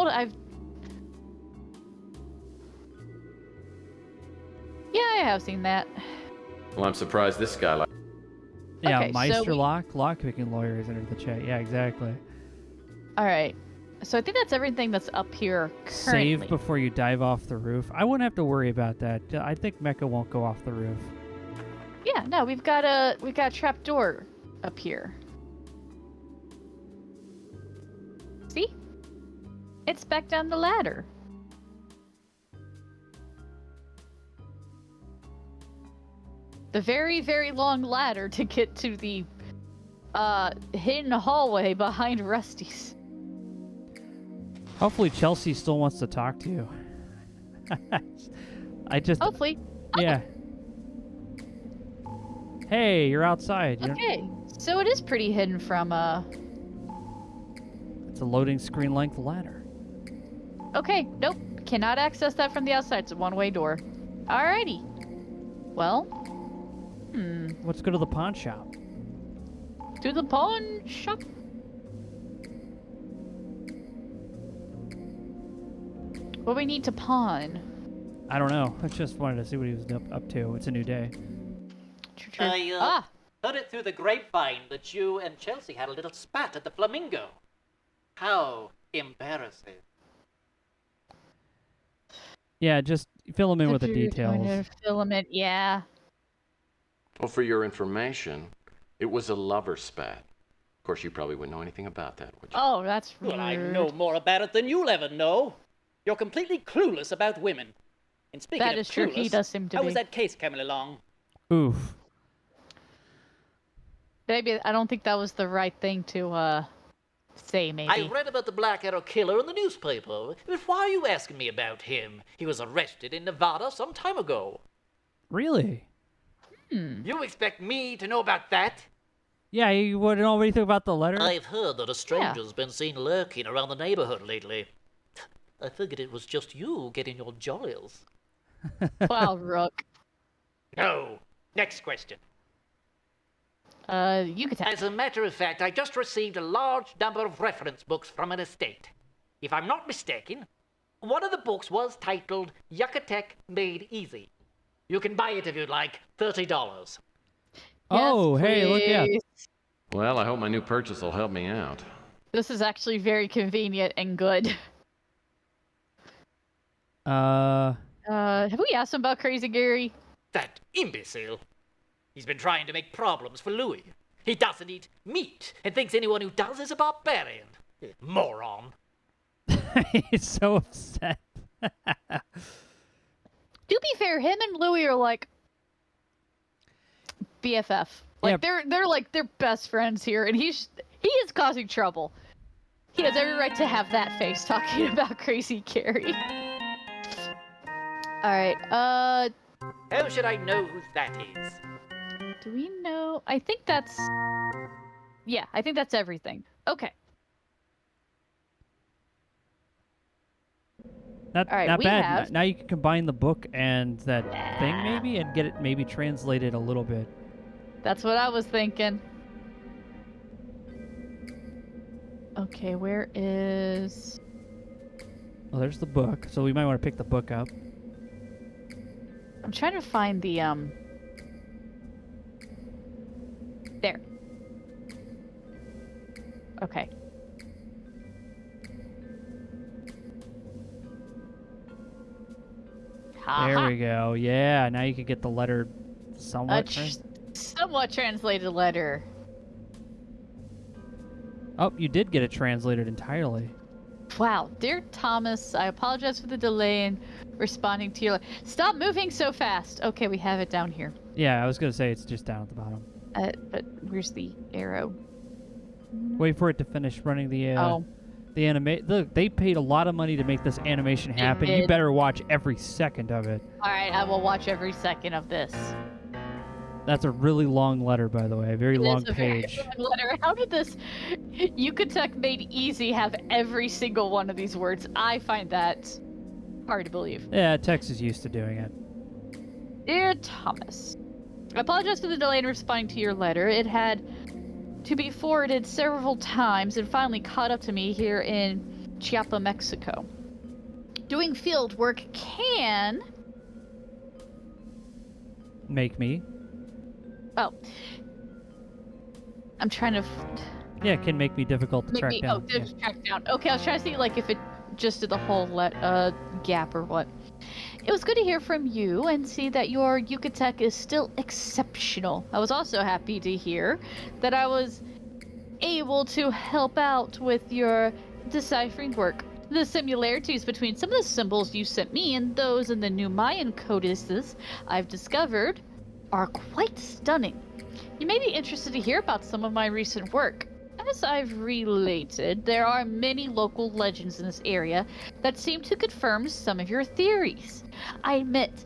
Yeah, I have seen that. Well, I'm surprised this skylight... Yeah, Okay, so Meister we- lockpicking lawyer is under the chat. Yeah, exactly. All right. So I think that's everything that's up here currently. Save before you dive off the roof. I wouldn't have to worry about that. I think Mecha won't go off the roof. Yeah, no, we've got a trap door up here. See? It's back down the ladder. The very, very long ladder to get to the hidden hallway behind Rusty's. Hopefully Chelsea still wants to talk to you. I just... Hopefully. Yeah. Hey, you're outside. Okay, so it is pretty hidden from It's a loading screen length ladder. Okay, nope. Cannot access that from the outside. It's a one-way door. Alrighty. Well, Let's go to the pawn shop. to the pawn shop. What do we need to pawn? I don't know. I just wanted to see what he was up to. It's a new day. True. I heard it through the grapevine that you and Chelsea had a little spat at the Flamingo. How embarrassing. Yeah, just fill him in with the details. Filament, yeah. Well, for your information, it was a lover spat. Of course, you probably wouldn't know anything about that, would you? Oh, that's rude. Well, I know more about it than you'll ever know. You're completely clueless about women. And speaking That of is true, clueless, he does seem to how be. was that case coming along? Oof. Maybe I don't think that was the right thing to say. Maybe. I read about the Black Arrow killer in the newspaper. But why are you asking me about him? He was arrested in Nevada some time ago. Really? You expect me to know about that? Yeah, you wouldn't know anything about the letter? I've heard that a stranger's been seen lurking around the neighborhood lately. I figured it was just you getting your jollies. Wow, Rook. No. Next question. You could tell. As a matter of fact, I just received a large number of reference books from an estate. If I'm not mistaken, one of the books was titled Yucatec Made Easy. You can buy it if you'd like, $30. Oh, Yes, hey, look out. please. Well, I hope my new purchase will help me out. This is actually very convenient and good. Have we asked him about Crazy Gary? That imbecile. He's been trying to make problems for Louis. He doesn't eat meat and thinks anyone who does is a barbarian. Moron. He's so upset. To be fair, him and Louis are like BFF. Like they're best friends here, and he is causing trouble. He has every right to have that face talking about Crazy Gary. All right. How should I know who that is? Do we know? I think that's. Yeah, I think that's everything. Okay. Not All right, we bad. have- Now you can combine the book and that thing maybe and get it maybe translated a little bit. That's what I was thinking. Okay, where is? Well, there's the book, so we might want to pick the book up. I'm trying to find the There. Okay. There we go. Yeah, now you can get the letter A somewhat. somewhat translated letter. Oh, you did get it translated entirely. Wow, dear Thomas, I apologize for the delay in responding to your. Stop moving so fast. Okay, we have it down here. Yeah, I was gonna say it's just down at the bottom. But where's the arrow? Wait for it to finish running the Oh. the anime. Look, they paid a lot of money to make this animation They happen. You did. better watch every second of it. All right, I will watch every second of this. That's a really long letter, by the way. A very It long is a very page. long letter. How did this Yucatec Made Easy have every single one of these words? I find that hard to believe. Yeah, Tex is used to doing it. Dear Thomas, I apologize for the delay in responding to your letter. It had to be forwarded several times and finally caught up to me here in Chiapa, Mexico. Doing field work can... Make me. Oh. I'm trying to... Yeah, it can make me difficult to track down. Oh, track down. Okay, I was trying to see like if it just did the whole gap or what. It was good to hear from you and see that your Yucatec is still exceptional. I was also happy to hear that I was able to help out with your deciphering work. The similarities between some of the symbols you sent me and those in the new Mayan codices I've discovered are quite stunning. You may be interested to hear about some of my recent work. As I've related, there are many local legends in this area that seem to confirm some of your theories. I admit,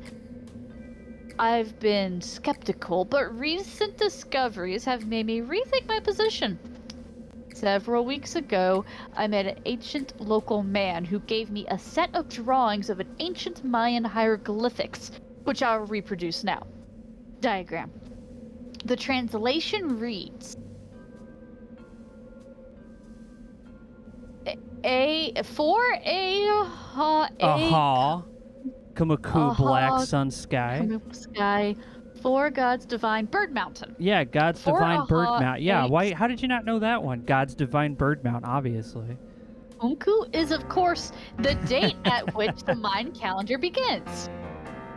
I've been skeptical, but recent discoveries have made me rethink my position. Several weeks ago, I met an ancient local man who gave me a set of drawings of an ancient Mayan hieroglyphics, which I'll reproduce now. Diagram. The translation reads... Kamaku Black Sun Sky. Sky. For God's Divine Bird Mountain. Yeah, God's For Divine Bird Mountain. Yeah, eight. why? How did you not know that one? God's Divine Bird Mountain, obviously. Unku is, of course, the date at which the Mayan calendar begins.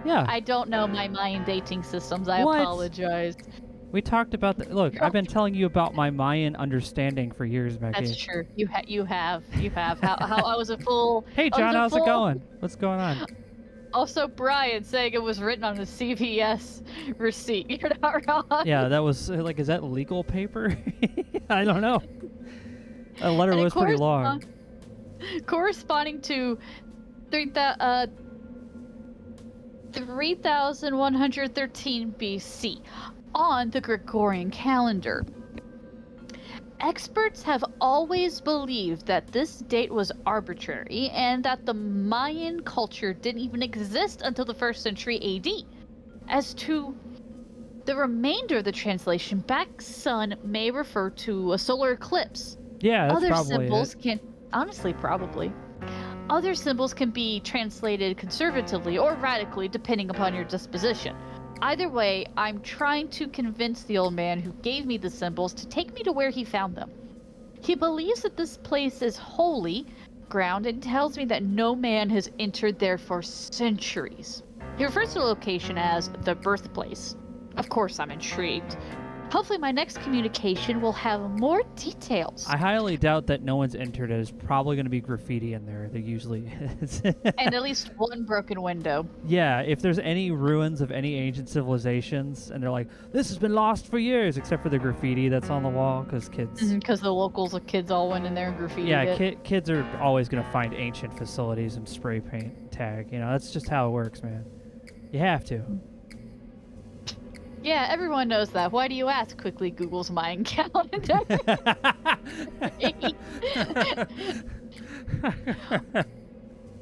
Yeah. I don't know my Mayan dating systems. I What? apologize. We talked about that. Look, I've been telling you about my Mayan understanding for years, Becky. That's true. You have. How I was a fool. Hey, I was John, a how's it fool. going? What's going on? Also, Brian saying it was written on a CVS receipt. You're not wrong. Yeah, that was like, is that legal paper? I don't know. That letter And it was pretty long. Corresponding to 3113 BC on the Gregorian calendar. Experts have always believed that this date was arbitrary and that the Mayan culture didn't even exist until the 1st century AD. As to the remainder of the translation, back sun may refer to a solar eclipse. Yeah, that's Other probably symbols it. can, honestly, probably. Other symbols can be translated conservatively or radically depending upon your disposition. Either way, I'm trying to convince the old man who gave me the symbols to take me to where he found them. He believes that this place is holy ground and tells me that no man has entered there for centuries. He refers to the location as the birthplace. Of course, I'm intrigued. Hopefully my next communication will have more details. I highly doubt that no one's entered it. There's probably going to be graffiti in there. There usually is. And at least one broken window. Yeah, if there's any ruins of any ancient civilizations, and they're like, this has been lost for years, except for the graffiti that's on the wall, because kids... Because the locals, the kids all went in there and graffitied Yeah, it. kids are always going to find ancient facilities and spray paint and tag. You know, that's just how it works, man. You have to. Yeah, everyone knows that. Why do you ask? Quickly Google's Mayan calendar.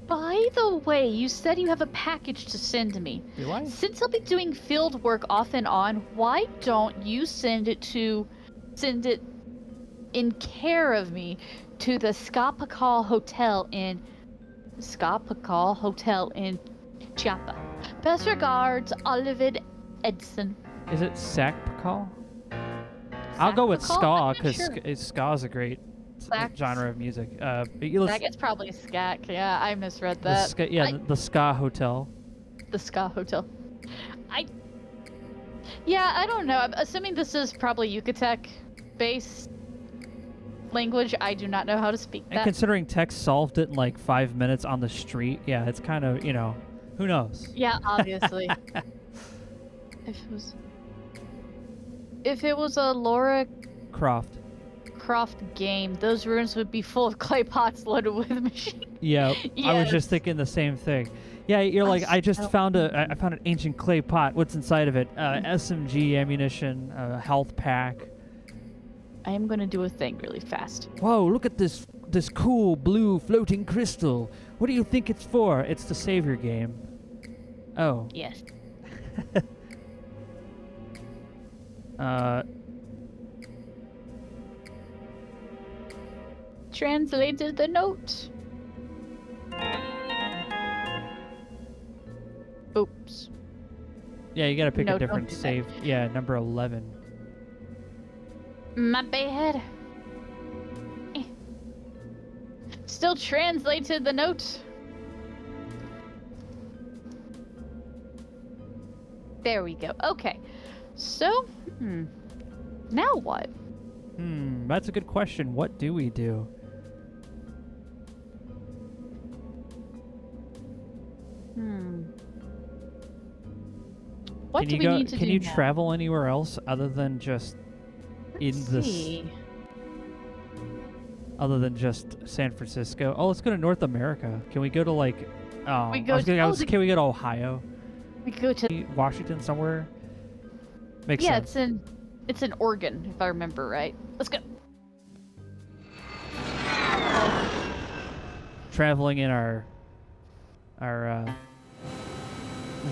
By the way, you said you have a package to send to me. Do I? Since I'll be doing field work off and on, why don't you send it in care of me to the Ska Hotel in Chiapa. Best regards, Olivid Edson. Is it Sac Pakal? I'll go with Pakal? ska I'm not because sure. ska is a great Sac- genre of music. I guess probably Skak. Yeah, I misread that. The Ska Hotel. The Ska Hotel. I don't know. I'm assuming this is probably Yucatec-based language. I do not know how to speak And that. considering Tex solved it in like 5 minutes on the street, yeah, it's kind of, who knows? Yeah, obviously. If it was a Laura Croft. Minecraft game, those ruins would be full of clay pots loaded with machines. Yeah, I was just Yes. thinking the same thing. Yeah, you're like, I just found I found an ancient clay pot. What's inside of it? SMG ammunition, health pack. I am gonna do a thing really fast. Whoa, look at this cool blue floating crystal. What do you think it's for? It's to save your game. Oh. Yes. Translated the note. Oops. Yeah, you gotta pick No, a don't different do that. save. Yeah, number 11. My bad. Still translated the note. There we go. Okay. So, now what? That's a good question. What do we do? What do we need to do Can you now? travel anywhere else other than just Let's see. other than just San Francisco? Oh, let's go to North America. Can we go to like can we go to Ohio? We go to Washington somewhere? Makes yeah, sense. it's in Oregon if I remember right. Let's go. Traveling in our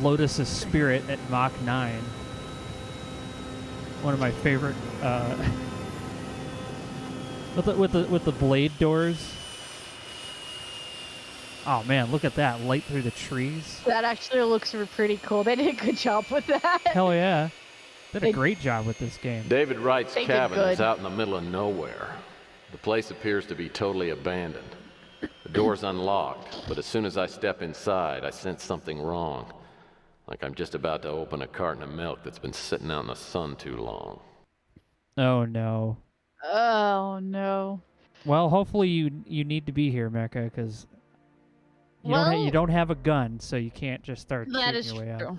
Lotus's spirit at Mach 9. One of my favorite with the blade doors. Oh man, look at that light through the trees. That actually looks pretty cool. They did a good job with that. Hell yeah. Did a They- great job with this game. David Wright's They did cabin is good. out in the middle of nowhere. The place appears to be totally abandoned. The door's unlocked, but as soon as I step inside, I sense something wrong. Like I'm just about to open a carton of milk that's been sitting out in the sun too long. Oh no. Oh no. Well, hopefully you need to be here, Mecha, because you don't have a gun, so you can't just start That shooting is your way out. true.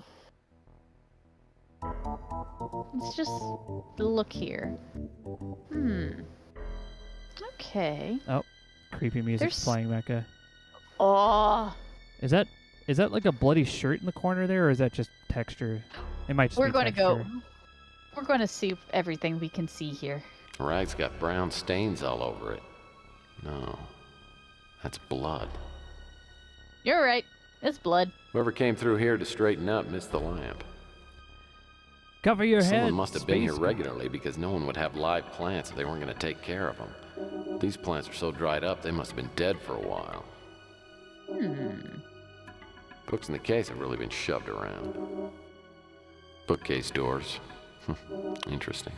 Let's just look here. Okay. Oh, creepy music's There's- playing, Mecha. Oh, Is that like a bloody shirt in the corner there, or is that just texture? It might just we're be going to go. texture. We're going to see everything we can see here. The rag's got brown stains all over it. No, that's blood. You're right. It's blood. Whoever came through here to straighten out missed the lamp. Cover your head. Someone must have been here space. regularly because no one would have live plants if they weren't going to take care of them. These plants are so dried up, they must have been dead for a while. Books in the case have really been shoved around. Bookcase doors. Interesting.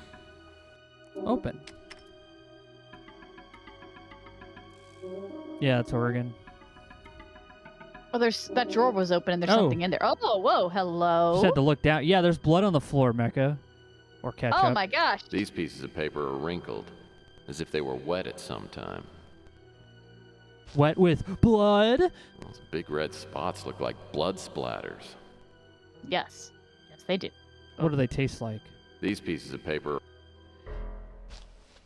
Open. Yeah, it's Oregon. Oh, that drawer was open and there's Oh. something in there. Oh, whoa, hello. Just had to look down. Yeah, there's blood on the floor, Mecha. Or ketchup. Oh my gosh. These pieces of paper are wrinkled, as if they were wet at some time. Wet with blood. Those big red spots look like blood splatters. Yes. Yes, they do. What do they taste like? These pieces of paper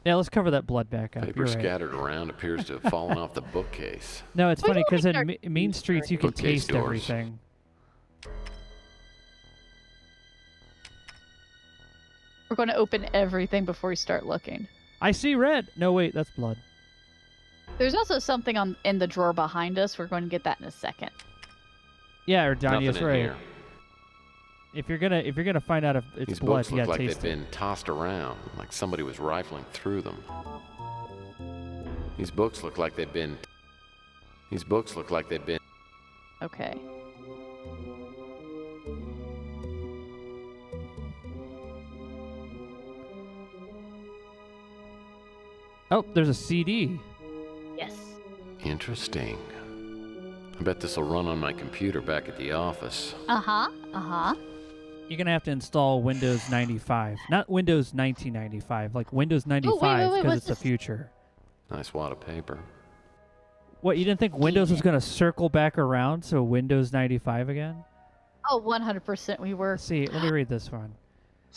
Yeah, let's cover that blood back up. Paper You're right. scattered around appears to have fallen off the bookcase. No, it's We funny because in already Mean Streets you can Bookcase taste doors. everything. We're going to open everything before we start looking. I see red. No, wait, that's blood. There's also something in the drawer behind us. We're going to get that in a second. Yeah, or Nothing Donnie's in right. here. If you're gonna find out if it's These blood, books you look gotta like taste they've it. been tossed around, like somebody was rifling through them. These books look like they've been. Okay. Oh, there's a CD. Yes. Interesting. I bet this will run on my computer back at the office. Uh-huh. Uh-huh. You're gonna have to install Windows 95, not Windows 1995, like Windows 95 because what's it's the this? future. Nice wad of paper. What, you didn't think Windows was gonna circle back around, so Windows 95 again? Oh, 100% we were. Let's see, let me read this one.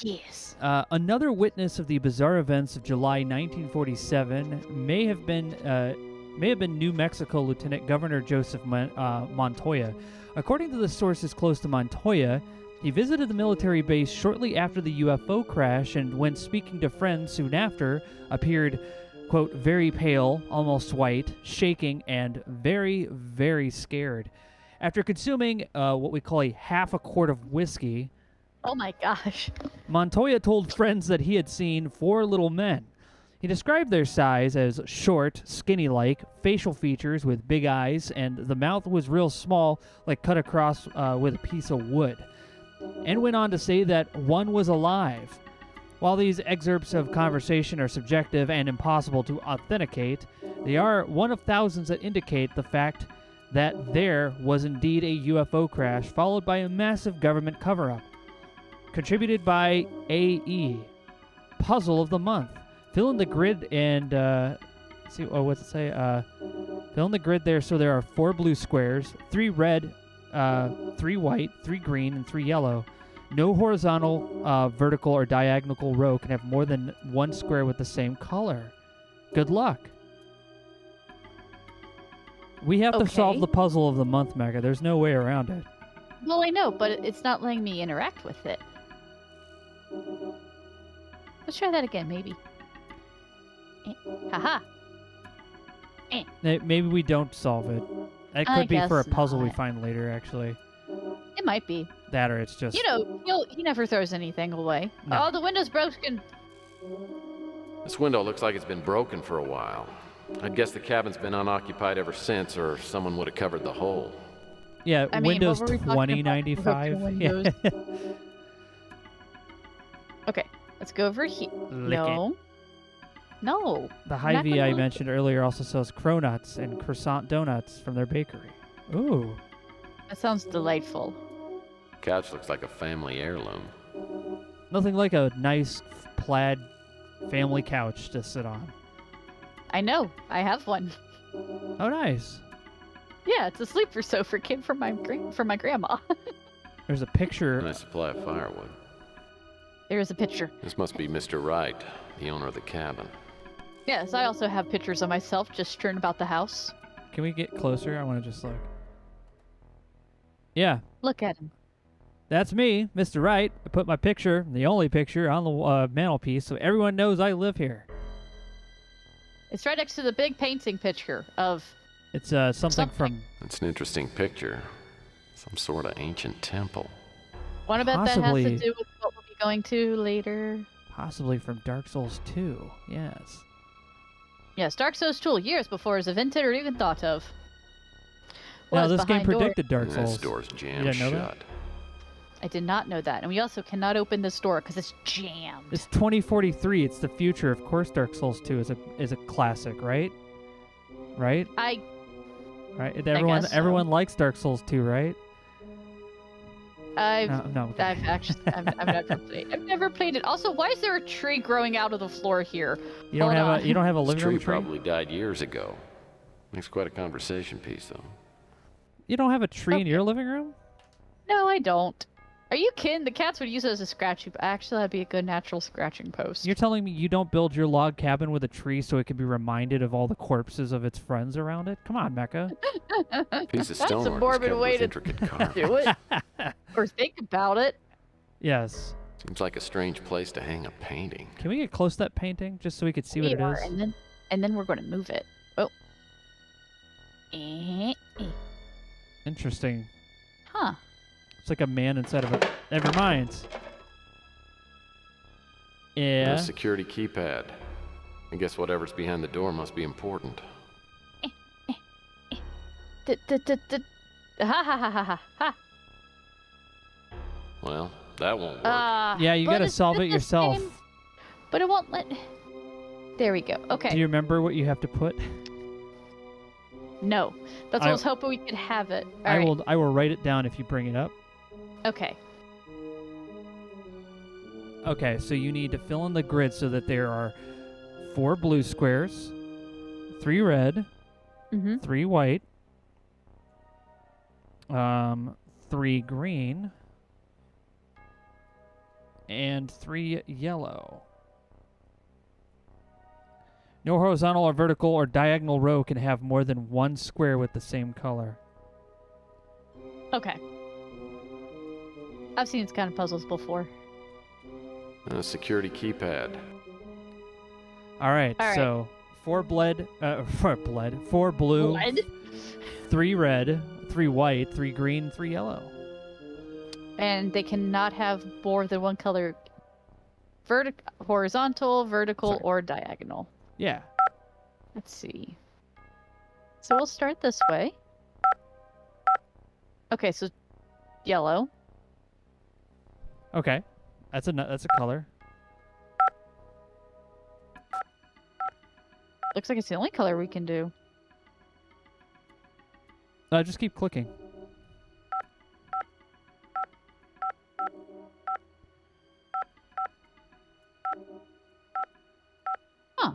Yes. Another witness of the bizarre events of July 1947 may have been New Mexico Lieutenant Governor Joseph Montoya. According to the sources close to Montoya, he visited the military base shortly after the UFO crash, and when speaking to friends soon after, appeared, quote, very pale, almost white, shaking, and very, very scared. After consuming what we call a half a quart of whiskey, Oh my gosh. Montoya told friends that he had seen 4 little men. He described their size as short, skinny-like, facial features with big eyes, and the mouth was real small, like cut across with a piece of wood. And went on to say that one was alive. While these excerpts of conversation are subjective and impossible to authenticate, they are one of thousands that indicate the fact that there was indeed a UFO crash, followed by a massive government cover-up. Contributed by A.E. Puzzle of the Month. Fill in the grid and, see, what's it say? Fill in the grid there, so there are 4 blue squares, 3 red, 3 white, 3 green, and 3 yellow. No horizontal, vertical, or diagonal row can have more than 1 square with the same color. Good luck. We have to solve the puzzle of the month, Mecha. There's no way around it. Well, I know, but it's not letting me interact with it. Let's try that again, maybe. Haha. Maybe we don't solve it. That I could be for a guess puzzle we not. find later, actually. It might be. That or it's just... You know, he never throws anything away. No. Oh, the window's broken. This window looks like it's been broken for a while. I'd guess the cabin's been unoccupied ever since, or someone would have covered the hole. Yeah, I mean, Windows what were we talking about? 2095. Broken Yeah. windows. Okay, let's go over here. No. No. The I'm not Hy-Vee gonna I look- mentioned earlier also sells cronuts and croissant donuts from their bakery. Ooh. That sounds delightful. Couch looks like a family heirloom. Nothing like a nice plaid family couch to sit on. I know. I have one. Oh, nice. Yeah, it's a sleeper sofa came from my grandma. There's a picture. Nice supply of firewood. There is a picture. This must be Mr. Wright, the owner of the cabin. Yes, I also have pictures of myself just strewn about the house. Can we get closer? I want to just look. Yeah, Look at him. that's me, Mr. Wright. I put my picture, the only picture, on the mantelpiece so everyone knows I live here. It's right next to the big painting picture of... It's something Something. from... That's an interesting picture. Some sort of ancient temple. What about that has Possibly. to do with what we'll be going to later? Possibly from Dark Souls 2. Yes. Yes, Dark Souls 2 years before it was invented or even thought of. Now, Was this game behind doors. predicted Dark And Souls. this door's jammed didn't know shut. that? I did not know that. And we also cannot open this door because it's jammed. It's 2043. It's the future. Of course, Dark Souls 2 is a classic, right? Right? I Right? guess so. Everyone likes Dark Souls 2, right? No. I've actually I've never played it. Also, why is there a tree growing out of the floor here? You don't Hold have on. you don't have a This living tree room tree? probably died years ago. Makes quite a conversation piece, though. You don't have a tree in Okay. your living room? No, I don't. Are you kidding? The cats would use it as a scratching. Actually, that'd be a good natural scratching post. You're telling me you don't build your log cabin with a tree so it can be reminded of all the corpses of its friends around it? Come on, Mecha. Piece of That's a stonework is morbid covered way with to intricate carving. do it. Or think about it. Yes. Seems like a strange place to hang a painting. Can we get close to that painting just so we could see what We it are, is? and then we're going to move it. Oh. Interesting. Huh. It's like a man inside of a... Never mind. And Yeah. a security keypad. I guess whatever's behind the door must be important. Ha ha ha ha ha ha. Well, that won't work. Yeah, you but gotta it's solve just it the yourself. same- But it won't let. There we go. Okay. Do you remember what you have to put? No, that's what I was hoping we could have it. All right. I will write it down if you bring it up. Okay. Okay, so you need to fill in the grid so that there are 4 blue squares, 3 red, Mm-hmm. 3 white, 3 green, and 3 yellow. No horizontal or vertical or diagonal row can have more than 1 square with the same color. Okay. I've seen these kind of puzzles before. Security keypad. All right, so 4 blue, Blood? 3 red, 3 white, 3 green, 3 yellow. And they cannot have more than one color. Horizontal, vertical, or diagonal. Yeah. Let's see. So we'll start this way. Okay, so yellow. Okay. That's a color. Looks like it's the only color we can do. Just keep clicking. Huh.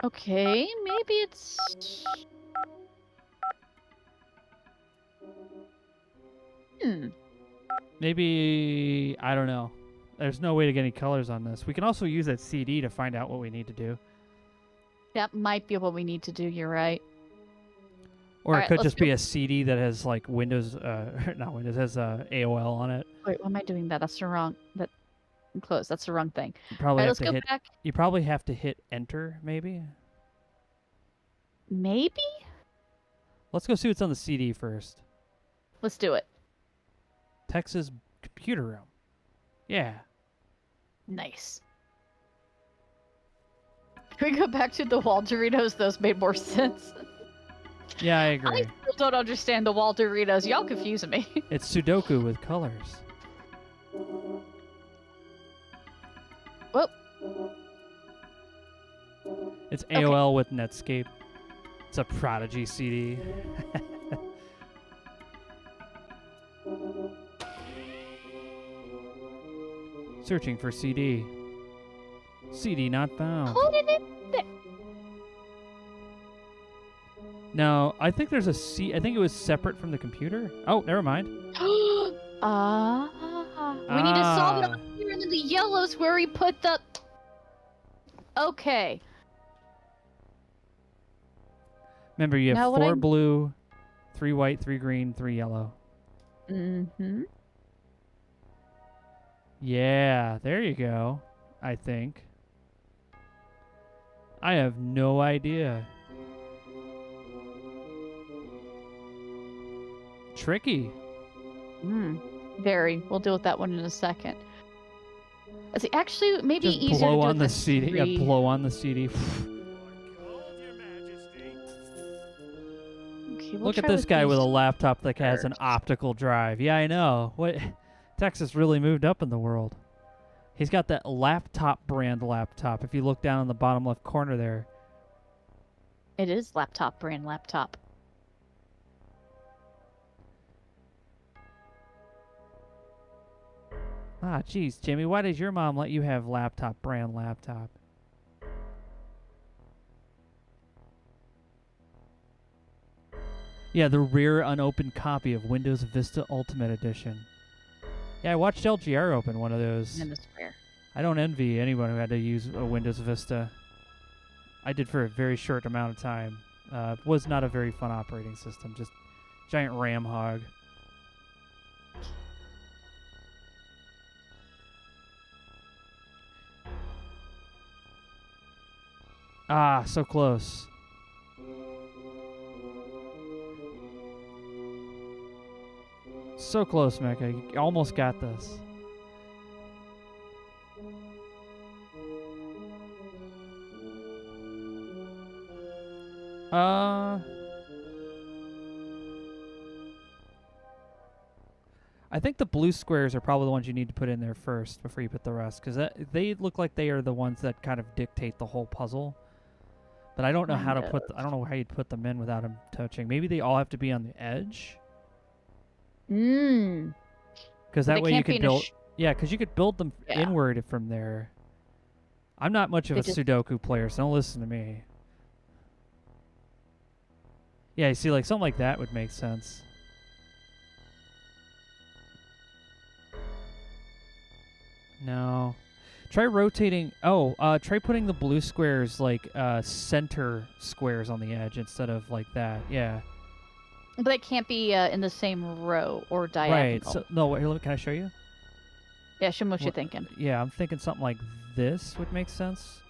Okay, maybe it's... Maybe, I don't know. There's no way to get any colors on this. We can also use that CD to find out what we need to do. That might be what we need to do, you're right. Or All it right, could let's just be go. a CD that has like Windows, not Windows, has AOL on it. Wait, why am I doing that? That's the wrong... Close, that's the wrong thing. You probably Alright, have let's to go hit. back. You probably have to hit Enter, maybe. Maybe? Let's go see what's on the CD first. Let's do it. Texas computer room. Yeah. Nice. Can we go back to the wall Doritos? Those made more sense. Yeah, I I agree. still don't understand the wall Doritos. Y'all confusing me. It's Sudoku with colors. Whoop. It's AOL with Netscape. It's a Prodigy CD. Searching for CD. CD not found. Put it in there. No, I think there's a C. I think it was separate from the computer. Oh, never mind. We need to solve it up here, and then the yellow's where we put the... Okay. Remember, you Now have what 4 I'm- blue, 3 white, 3 green, 3 yellow. Mm-hmm. Yeah, there you go. I think. I have no idea. Tricky. Very. We'll deal with that one in a second. Let's see, actually, maybe Just easier to blow do on with the CD. Yeah, three. blow on the CD. Okay, we'll Look at try this guy with a these laptop that has an first. optical drive. Yeah, I know. What? Texas really moved up in the world. He's got that laptop brand laptop. If you look down in the bottom left corner there. It is laptop brand laptop. Ah, geez, Jimmy, why does your mom let you have laptop brand laptop? Yeah, the rare unopened copy of Windows Vista Ultimate Edition. Yeah, I watched LGR open one of those. In the square. I don't envy anyone who had to use a Windows Vista. I did for a very short amount of time. Was not a very fun operating system, just giant RAM hog. Ah, so close. So close, Mecha. You almost got this. I think the blue squares are probably the ones you need to put in there first before you put the rest, because they look like they are the ones that kind of dictate the whole puzzle. But I don't know how to put. I don't know how you'd put them in without them touching. Maybe they all have to be on the edge. Mmm. Because They that way you can't be could in a build. Yeah, because you could build them Yeah. inward from there. I'm not much of They a just- Sudoku player, so don't listen to me. Yeah, you see, like something like that would make sense. No. Try rotating. Oh, try putting the blue squares like center squares on the edge instead of like that. Yeah. But it can't be in the same row or diagonal. Right. So no. Wait, can I show you? Yeah, show me what you're thinking. Yeah, I'm thinking something like this would make sense,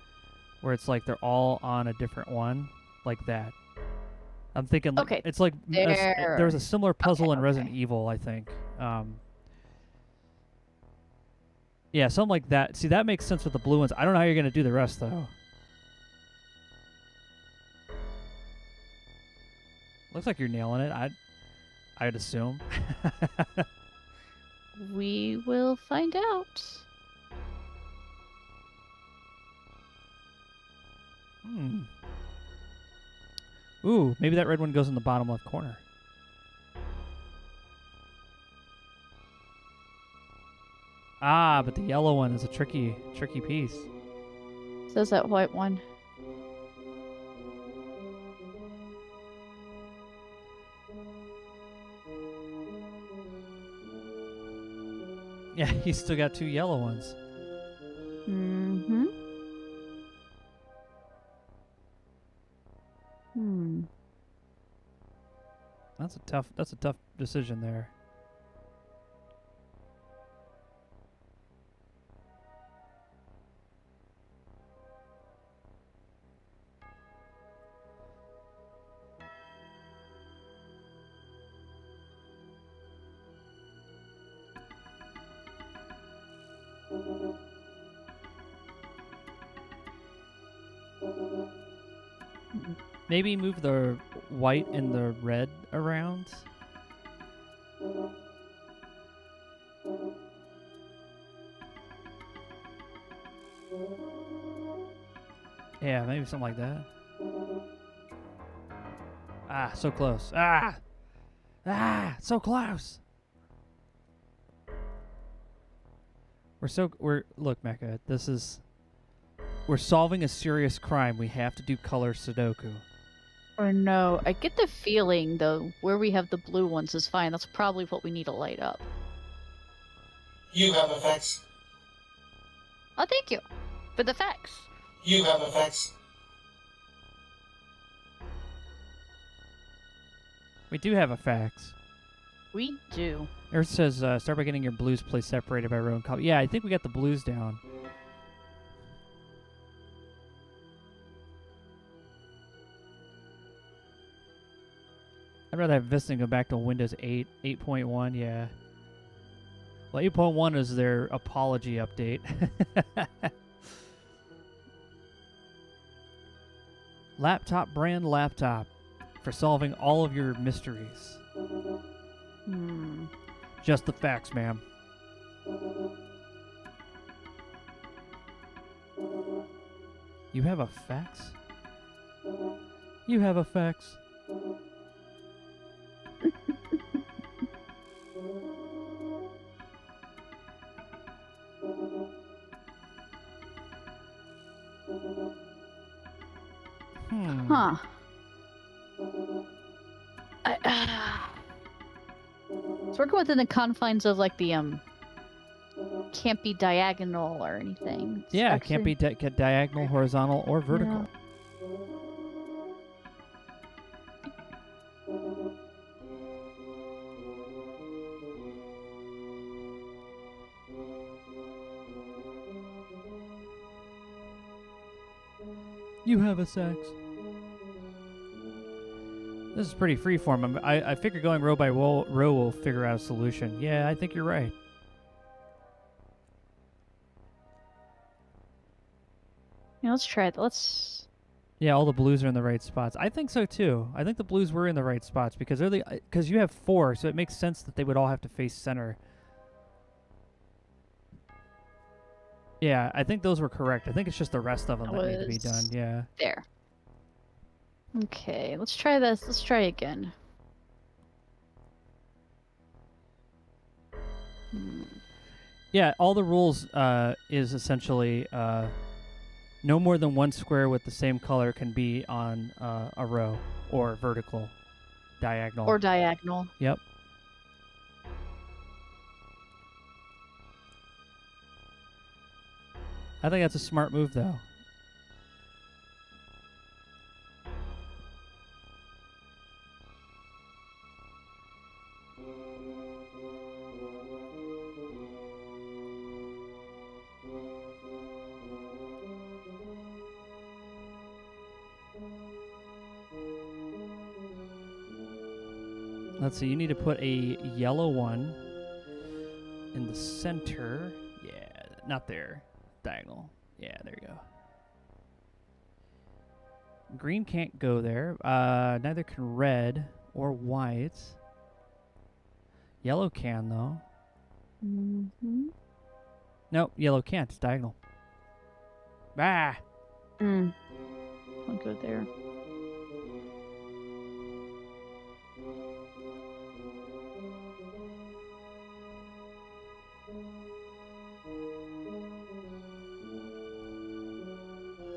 where it's like they're all on a different one, like that. I'm thinking. Okay. It's like there's a similar puzzle in Resident Evil, I think. Yeah, something like that. See, that makes sense with the blue ones. I don't know how you're going to do the rest, though. Looks like you're nailing it. I'd assume. We will find out. Ooh, maybe that red one goes in the bottom left corner. Ah, but the yellow one is a tricky piece. Says that white one. Yeah, you still got 2 yellow ones. Mm-hmm. That's a tough decision there. Maybe move the white and the red around. Yeah, maybe something like that. Ah, so close. Ah, so close. Look, Mecha, we're solving a serious crime. We have to do color Sudoku. Or no, I get the feeling, though, where we have the blue ones is fine. That's probably what we need to light up. You have effects. Oh, thank you for the facts. You have effects. We do have effects. We do. Earth says, start by getting your blues placed separated by row and color. Yeah, I think we got the blues down. I'd rather have Vista go back to Windows 8, 8.1, yeah. Well, 8.1 is their apology update. Brand laptop for solving all of your mysteries. Just the facts, ma'am. You have effects? You have effects. Huh. It's working within the confines of like the can't be diagonal or anything. It's Yeah, actually... it can't be diagonal, horizontal, or vertical. You have a sex. This is pretty freeform. I figure going row by row will figure out a solution. Yeah, I think you're right. Yeah, let's try it. Yeah, all the blues are in the right spots. I think so too. I think the blues were in the right spots because because you have 4, so it makes sense that they would all have to face center. Yeah, I think those were correct. I think it's just the rest of them that need to be done. Yeah. There. Okay, let's try this. Let's try again. Yeah, all the rules is essentially no more than 1 square with the same color can be on a row or vertical, diagonal. Or diagonal. I think that's a smart move, though. Let's see, you need to put a yellow one in the center. Yeah, not there. Diagonal. Yeah, there you go. Green can't go there. Neither can red or white. Yellow can, though. Mm-hmm. Nope, yellow can't. It's diagonal. Ah! I'll go there.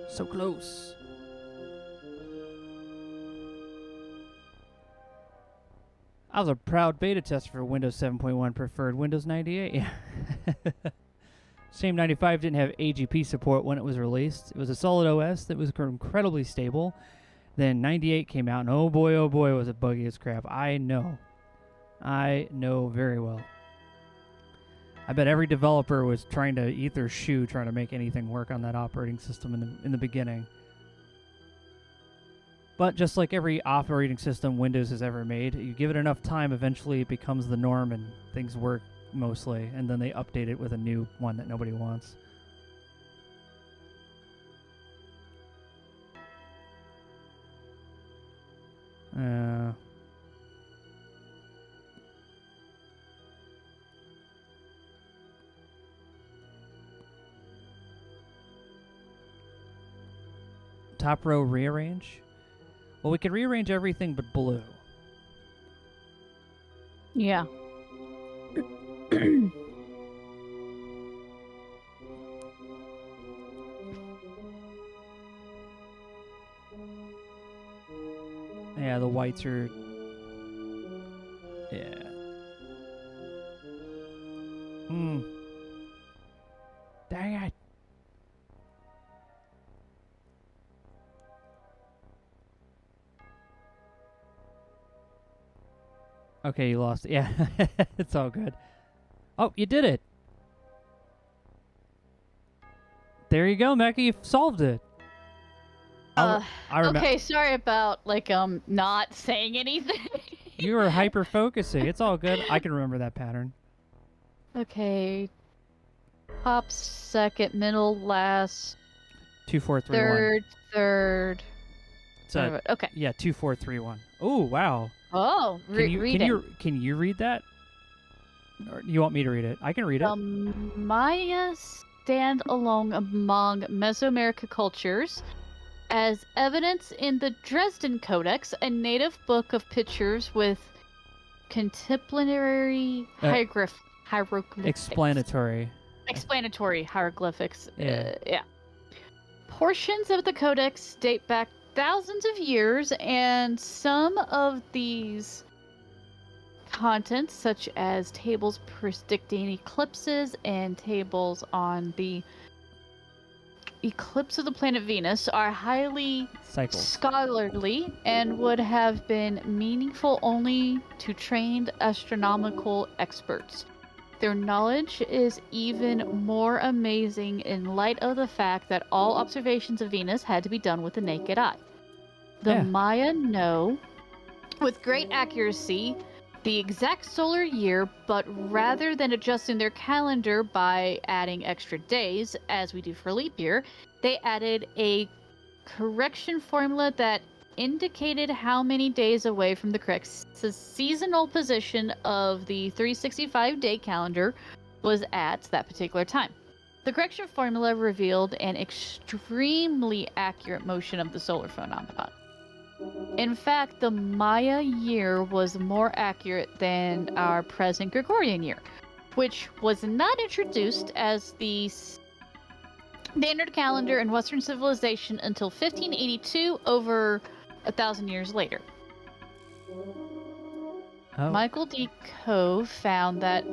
So close. I was a proud beta tester for Windows 7.1 preferred Windows 98. Yeah. Same 95 didn't have AGP support when it was released. It was a solid OS that was incredibly stable. Then 98 came out, and oh boy, was it buggy as crap. I know very well. I bet every developer was trying to eat their shoe trying to make anything work on that operating system in the beginning. But just like every operating system Windows has ever made, you give it enough time, eventually it becomes the norm and things work mostly, and then they update it with a new one that nobody wants. Top row rearrange? Well, we can rearrange everything but blue. Yeah. Yeah, the whites are... Yeah. Dang it. Okay, you lost it. Yeah, it's all good. Oh, you did it. There you go, Mecha. You solved it. Okay, sorry about not saying anything. You were hyper focusing. It's all good. I can remember that pattern. Okay. Top, second, middle, last. 2, 4, 3, 1. Third. Okay. Yeah, 2, 4, 3, 1. Oh, wow. Oh, read it. Can you read that? Or you want me to read it? I can read it. Maya stand alone among Mesoamerican cultures as evidence in the Dresden Codex, a native book of pictures with contemporary hieroglyphics. Explanatory hieroglyphics. Yeah. Portions of the codex date back thousands of years, and some of these contents, such as tables predicting eclipses and tables on the eclipse of the planet Venus, are highly scholarly and would have been meaningful only to trained astronomical experts. Their knowledge is even more amazing in light of the fact that all observations of Venus had to be done with the naked eye. The Maya know, with great accuracy, the exact solar year, but rather than adjusting their calendar by adding extra days, as we do for leap year, they added a correction formula that indicated how many days away from the correct seasonal position of the 365-day calendar was at that particular time. The correction formula revealed an extremely accurate motion of the solar phenomenon. In fact, the Maya year was more accurate than our present Gregorian year, which was not introduced as the standard calendar in Western civilization until 1582, over 1,000 years later. Michael D. Cove found that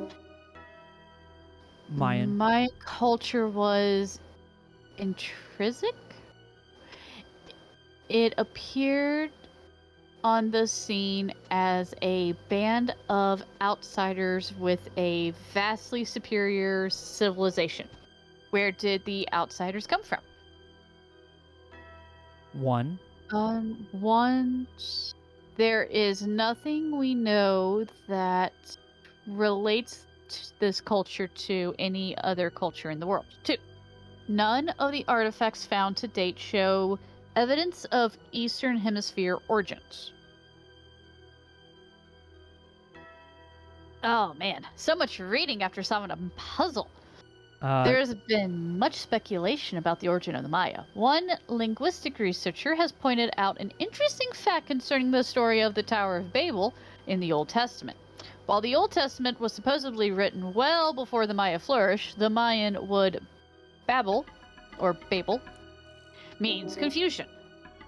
Mayan culture was intrinsic. It appeared on the scene as a band of outsiders with a vastly superior civilization. Where did the outsiders come from? One. There is nothing we know that relates this culture to any other culture in the world. 2. None of the artifacts found to date show evidence of Eastern Hemisphere origins. Oh man, so much reading after solving a puzzle. There's been much speculation about the origin of the Maya. One linguistic researcher has pointed out an interesting fact concerning the story of the Tower of Babel in the Old Testament. While the Old Testament was supposedly written well before the Maya flourished, the Mayan word Babel, or Babel, means confusion.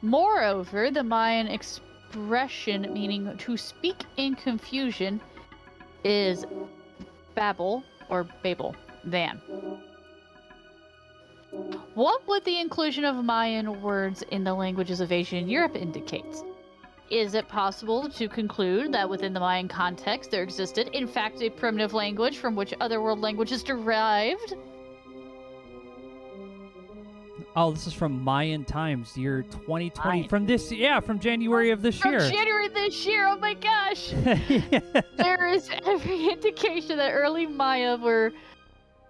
Moreover, the Mayan expression meaning to speak in confusion is Babel, or Babel. What would the inclusion of Mayan words in the languages of Asia and Europe indicate? Is it possible to conclude that within the Mayan context there existed, in fact, a primitive language from which other world languages derived? Oh, this is from Mayan Times, year 2020. From January of this year. From January this year, oh my gosh! There is every indication that early Maya were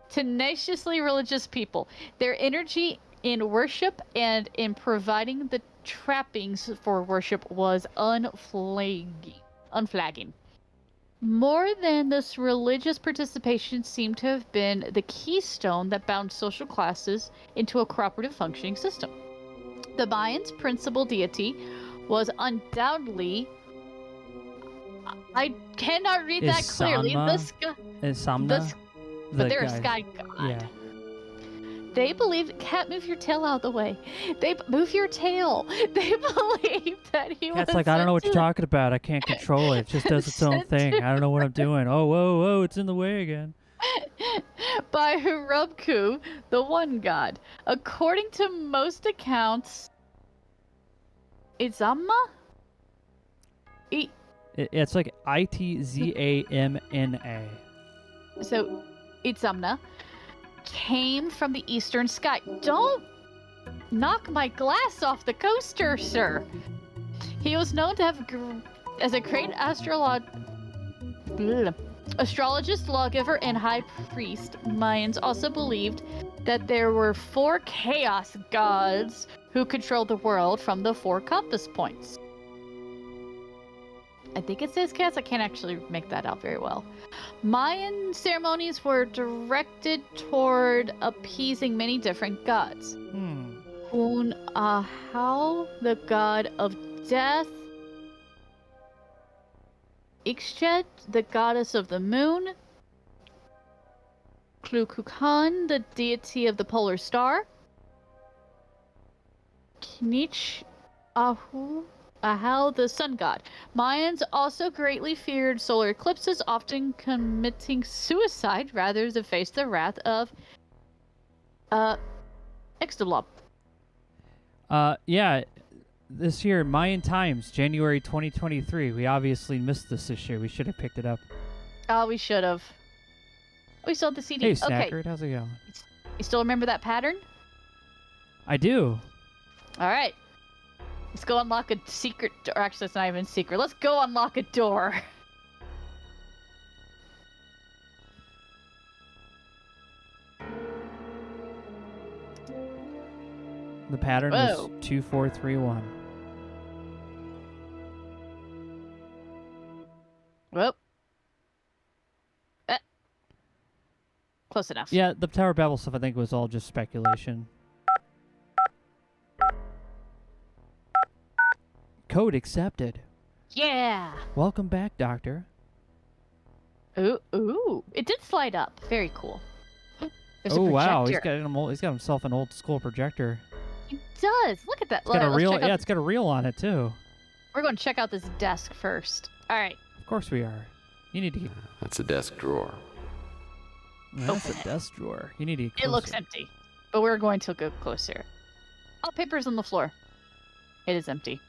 tenaciously religious people. Their energy in worship and in providing the trappings for worship was unflagging. More than this, religious participation seemed to have been the keystone that bound social classes into a cooperative functioning system. The Mayans' principal deity was undoubtedly... I cannot read that clearly. Samna? But they're a sky god. Yeah. They believed... Cat, move your tail out of the way. Move your tail. They believed that he was... Cat's like, I don't know what you're talking about. I can't control it. It just does its own thing. I don't know what I'm doing. Oh, whoa, it's in the way again. By Hurubku, the one god. According to most accounts... Itzamna? It's like Itzamna. So, Itzamna came from the eastern sky. Don't knock my glass off the coaster, sir. He was known to have as a great astrologist, lawgiver, and high priest. Mayans also believed that there were 4 chaos gods who controlled the world from the 4 compass points. I think it says cats. I can't actually make that out very well. Mayan ceremonies were directed toward appeasing many different gods. Hunahau, the god of death. Ixchet, the goddess of the moon. Klukukan, the deity of the polar star. Knich Ahau, the sun god. Mayans also greatly feared solar eclipses, often committing suicide rather than face the wrath of Ixtalob. Yeah, this year, Mayan Times, January 2023. We obviously missed this year. We should have picked it up. Oh, we should have. We still have the CD. Hey, okay. Snackert, how's it going? You still remember that pattern? I do. All right. Let's go unlock a secret door. Actually, it's not even secret. Let's go unlock a door. The pattern is 2431. Whoop. Close enough. Yeah, the Tower of Babel stuff I think was all just speculation. Code accepted. Yeah. Welcome back, Doctor. Ooh. It did slide up. Very cool. There's oh a wow, projector. he's got himself an old school projector. He does. Look at that. It's got a reel. Yeah, it's got a reel on it too. We're going to check out this desk first. All right. Of course we are. You need to get... That's a desk drawer. That's a desk drawer. You need to get closer. It looks empty. but we're going to go closer. Oh, paper's on the floor. It is empty.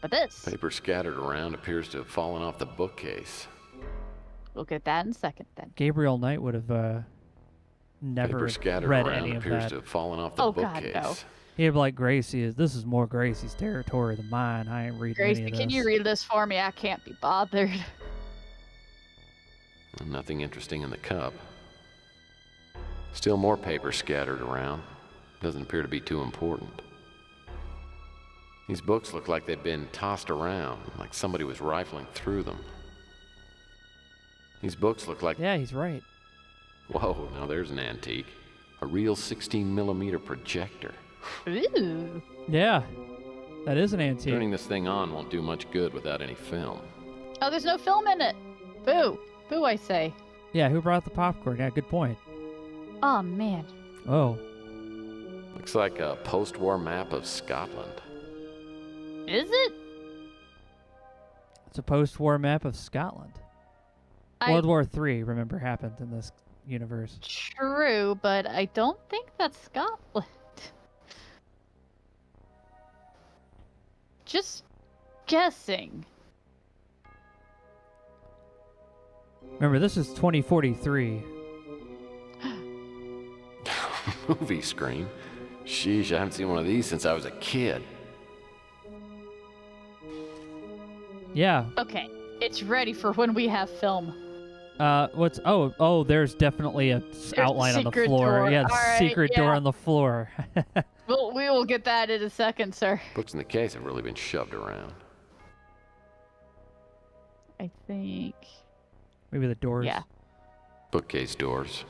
But this... Paper scattered around appears to have fallen off the bookcase. We'll get that in a second, then. Gabriel Knight would have never Paper scattered read around any of appears that. to have fallen off the Oh, bookcase. God, no. He'd be like, Gracie, this is more Gracie's territory than mine. I ain't reading Gracie, any of this. can you read this for me? I can't be bothered. Nothing interesting in the cup. Still more paper scattered around. Doesn't appear to be too important. These books look like they've been tossed around, like somebody was rifling through them. These books look like... Yeah, he's right. Whoa, now there's an antique. A real 16mm projector. Ooh. Yeah, that is an antique. Turning this thing on won't do much good without any film. Oh, there's no film in it. Boo. Boo, I say. Yeah, who brought the popcorn? Yeah, good point. Oh, man. Oh. Looks like a post-war map of Scotland. Is it? It's a post-war map of Scotland. World War III, remember, happened in this universe. True, but I don't think that's Scotland. Just guessing. Remember, this is 2043. Movie screen? Sheesh, I haven't seen one of these since I was a kid. Yeah. Okay, it's ready for when we have film. What's... Oh, there's definitely a outline on the secret floor. door. Yeah, the All right, secret door yeah. on the floor. We will get that in a second, sir. Books in the case have really been shoved around. I think... Maybe the doors. Yeah. Bookcase doors.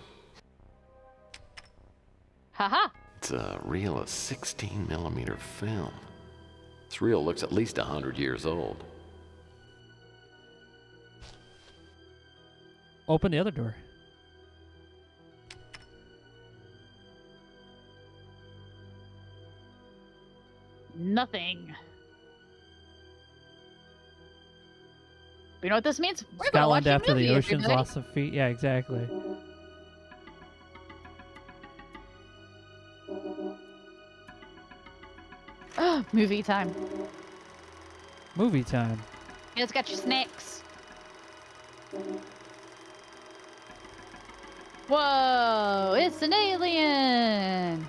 Haha. It's a reel of 16mm film. This reel looks at least 100 years old. Open the other door. Nothing. You know what this means? We're gonna Scotland watch a after movie, the oceans everybody. lost of feet. Yeah, exactly. Movie time. Movie time. You guys got your snacks. Whoa! It's an alien!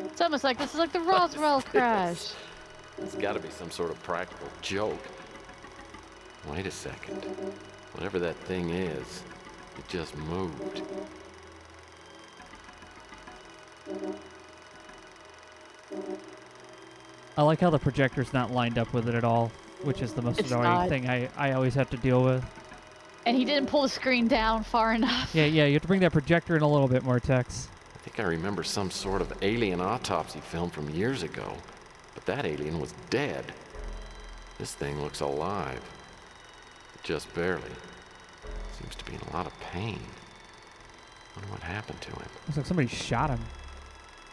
It's almost like this is like the Roswell crash. It's gotta be some sort of practical joke. Wait a second. Whatever that thing is, it just moved. I like how the projector's not lined up with it at all, which is the most It's annoying not. thing I always have to deal with. And he didn't pull the screen down far enough. Yeah, you have to bring that projector in a little bit more, Tex. I think I remember some sort of alien autopsy film from years ago, but that alien was dead. This thing looks alive. Just barely. Seems to be in a lot of pain. Wonder what happened to him. Looks like somebody shot him.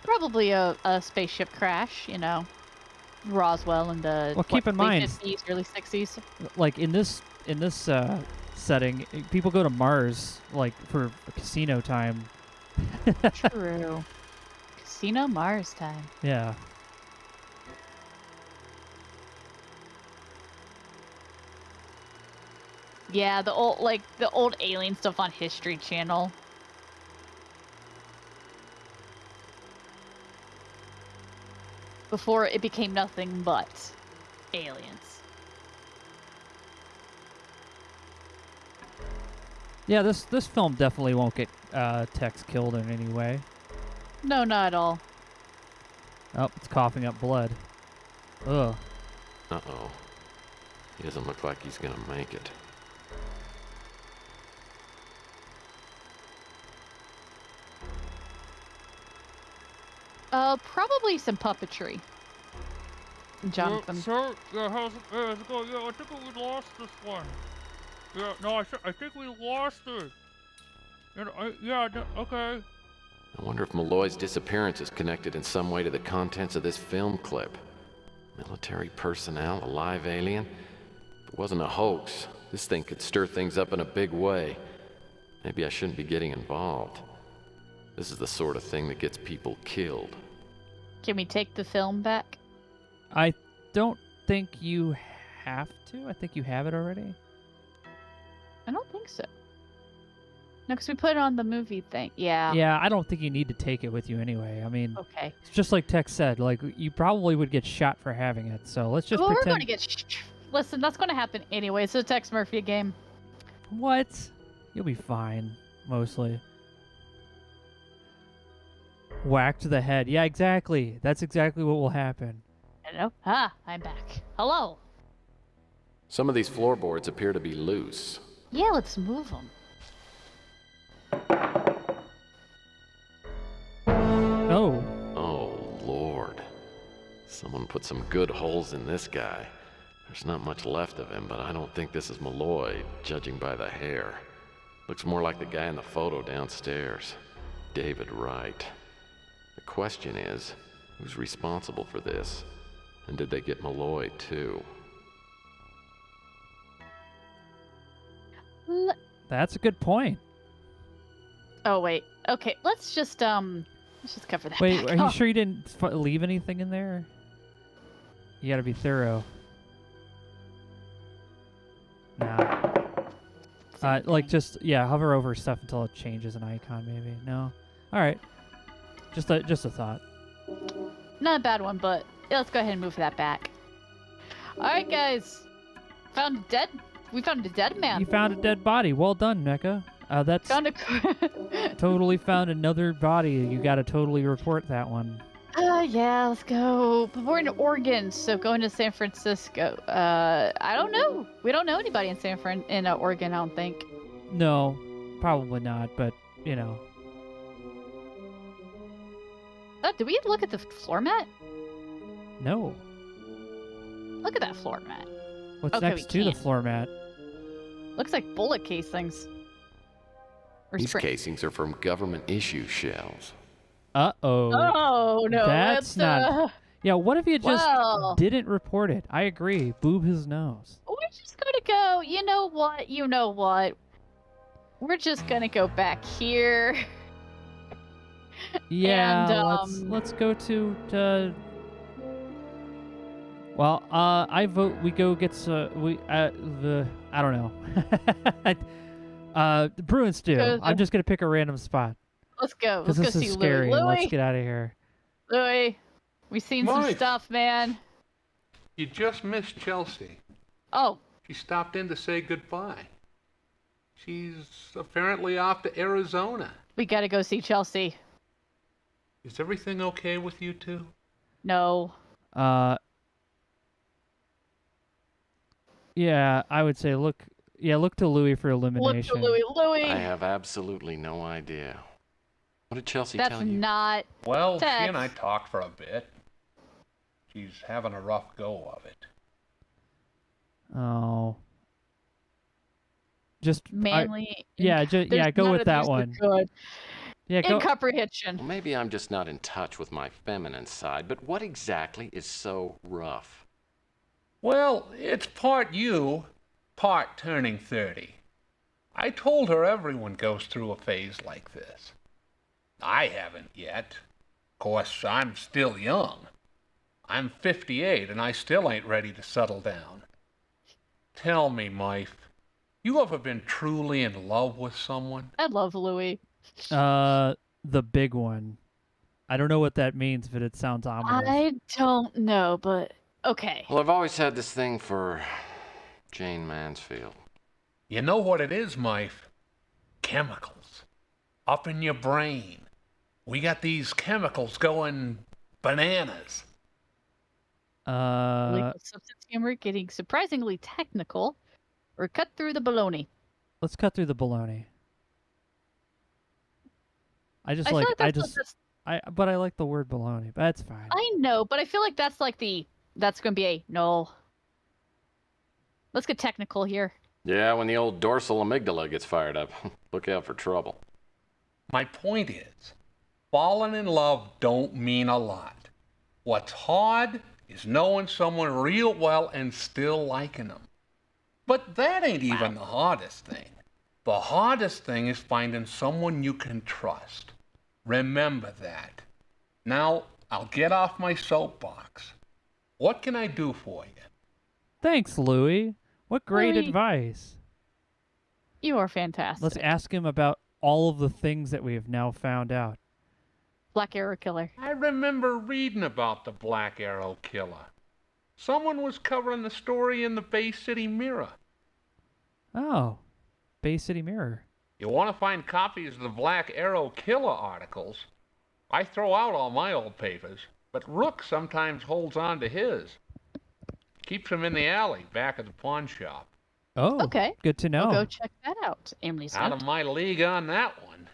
Probably a spaceship crash, you know. Roswell in the Well, keep in mind- late 50s, early 60s. Like in this setting, people go to Mars like for casino time. True. Casino Mars time. Yeah. Yeah, the old alien stuff on History Channel. Before it became nothing but aliens. Yeah, this film definitely won't get Tex killed in any way. No, not at all. Oh, it's coughing up blood. Ugh. Uh-oh. He doesn't look like he's gonna make it. Probably some puppetry. Jonathan. Sir, yeah, how's it going? Yeah, I think we lost this one. Yeah, no, I think we lost it. Okay. I wonder if Malloy's disappearance is connected in some way to the contents of this film clip. Military personnel, a live alien? If it wasn't a hoax, this thing could stir things up in a big way. Maybe I shouldn't be getting involved. This is the sort of thing that gets people killed. Can we take the film back? I don't think you have to. I think you have it already. I don't think so. No, because we put it on the movie thing. Yeah. Yeah, I don't think you need to take it with you anyway. I mean, Okay. it's just like Tex said. Like, you probably would get shot for having it. So let's just Well, we're pretend. going to get... Listen, that's going to happen anyway. It's a Tex Murphy game. What? You'll be fine, mostly. Whack to the head. Yeah, exactly. That's exactly what will happen. Hello? I'm back. Hello. Some of these floorboards appear to be loose. Yeah, let's move them. Oh. Oh, Lord. Someone put some good holes in this guy. There's not much left of him, but I don't think this is Malloy, judging by the hair. Looks more like the guy in the photo downstairs. David Wright. The question is, who's responsible for this? And did they get Malloy, too? That's a good point. Oh, wait. Okay, let's just cover that Wait, back. are you sure you didn't leave anything in there? You gotta be thorough. Nah. Like just, yeah, hover over stuff until it changes an icon, maybe. No? Alright. Just a thought. Not a bad one, but let's go ahead and move that back. Alright, guys. We found a dead man. You found a dead body. Well done, Mecha. That's Found a... totally found another body. You gotta totally report that one. Yeah, let's go. But we're in Oregon, so going to San Francisco. I don't know. We don't know anybody in Oregon, I don't think. No, probably not, but, you know. Did we look at the floor mat? No. Look at that floor mat. What's Okay, next we to the can't. floor mat? Looks like bullet casings. Or These spring- casings are from government issue shells. Uh-oh. Oh, no. That's not... Yeah, what if you just Well. didn't report it? I agree. Boob his nose. We're just gonna go, you know what? We're just gonna go back here. Yeah, And, let's go to well, I vote we go get I don't know. Brew and stew. Go- I'm just gonna pick a random spot Let's go. because Let's go this see is scary. Louis. Let's get out of here. Louis, we've seen some Mike. stuff, man. You just missed Chelsea. Oh, She stopped in to say goodbye. She's apparently off to Arizona. we gotta go see Chelsea. Is everything okay with you two? No. Yeah, I would say look to Louis for Look elimination. to Louis. Louis! I have absolutely no idea. What did Chelsea That's tell you? not... Well, she Tex. and I talked for a bit. She's having a rough go of it. Oh. Just manly... yeah, go with that one. Good. Yeah, go. Incomprehension. Well, maybe I'm just not in touch with my feminine side, but what exactly is so rough? Well, it's part you, part turning 30. I told her everyone goes through a phase like this. I haven't yet. Of course, I'm still young. I'm 58 and I still ain't ready to settle down. Tell me, Mike, you ever been truly in love with someone? I love Louis. The big one. I don't know what that means, but it sounds ominous. I don't know, but okay. Well, I've always had this thing for Jane Mansfield. You know what it is, Mike? Chemicals. Up in your brain. We got these chemicals going bananas. Legal substance humor getting surprisingly technical. Or cut through the baloney. Let's cut through the baloney. I just I feel like, like that's but I like the word baloney, but that's fine. I know, but I feel like that's like that's gonna be a no. Let's get technical here. Yeah, when the old dorsal amygdala gets fired up, look out for trouble. My point is, falling in love don't mean a lot. What's hard is knowing someone real well and still liking them. But that ain't even the hardest thing. The hardest thing is finding someone you can trust. Remember that. Now, I'll get off my soapbox. What can I do for you? Thanks, Louie. What great Louie. advice. You are fantastic. Let's ask him about all of the things that we have now found out. Black Arrow Killer. I remember reading about the Black Arrow Killer. Someone was covering the story in the Bay City Mirror. Oh, Bay City Mirror. You want to find copies of the Black Arrow Killer articles? I throw out all my old papers, but Rook sometimes holds on to his. Keeps them in the alley back at the pawn shop. Oh, Okay. good to know. We'll go check that out. Emily Out Smith. of my league on that one.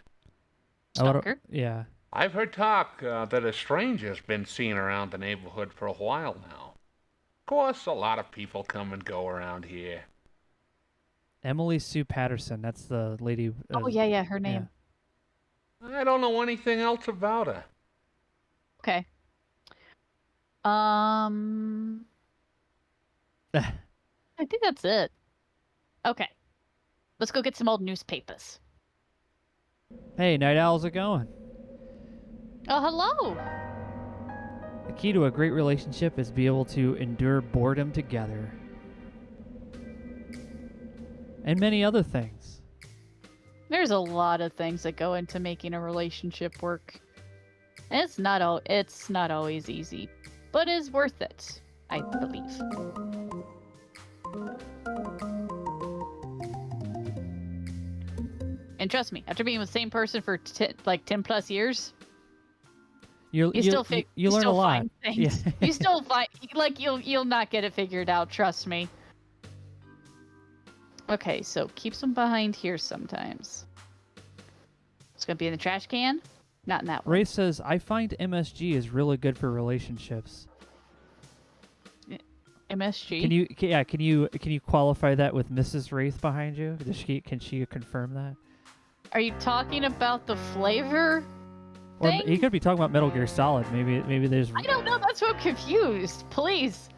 Stalker. Yeah. I've heard talk that a stranger's been seen around the neighborhood for a while now. Of course, a lot of people come and go around here. Emily Sue Patterson. That's the lady. Oh, yeah, her name. I don't know anything else about her. Okay. I think that's it. Okay. Let's go get some old newspapers. Hey, Night Owl, how's it going? Oh, hello. The key to a great relationship is to be able to endure boredom together. And many other things. There's a lot of things that go into making a relationship work. And it's not always easy, but it's worth it, I believe. And trust me, after being with the same person for 10 plus years, you learn a lot. find things. Yeah. You still find you'll not get it figured out. Trust me. Okay, so keeps them behind here sometimes. It's gonna be in the trash can, not in that one. Ray says, I find MSG is really good for relationships. MSG. Can you qualify that with Mrs. Wraith behind you? Can she confirm that? Are you talking about the flavor? Or thing? he could be talking about Metal Gear Solid. Maybe there's. I don't know. That's why I'm confused. Please.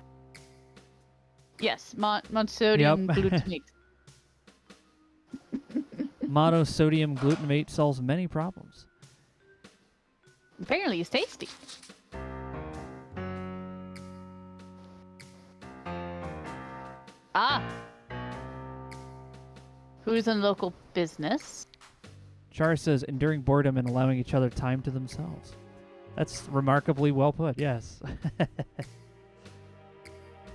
Yes, monosodium glutamate. Monosodium glutamate solves many problems. Apparently, it's tasty. Ah. Who's in local business? Char says, enduring boredom and allowing each other time to themselves. That's remarkably well put, yes.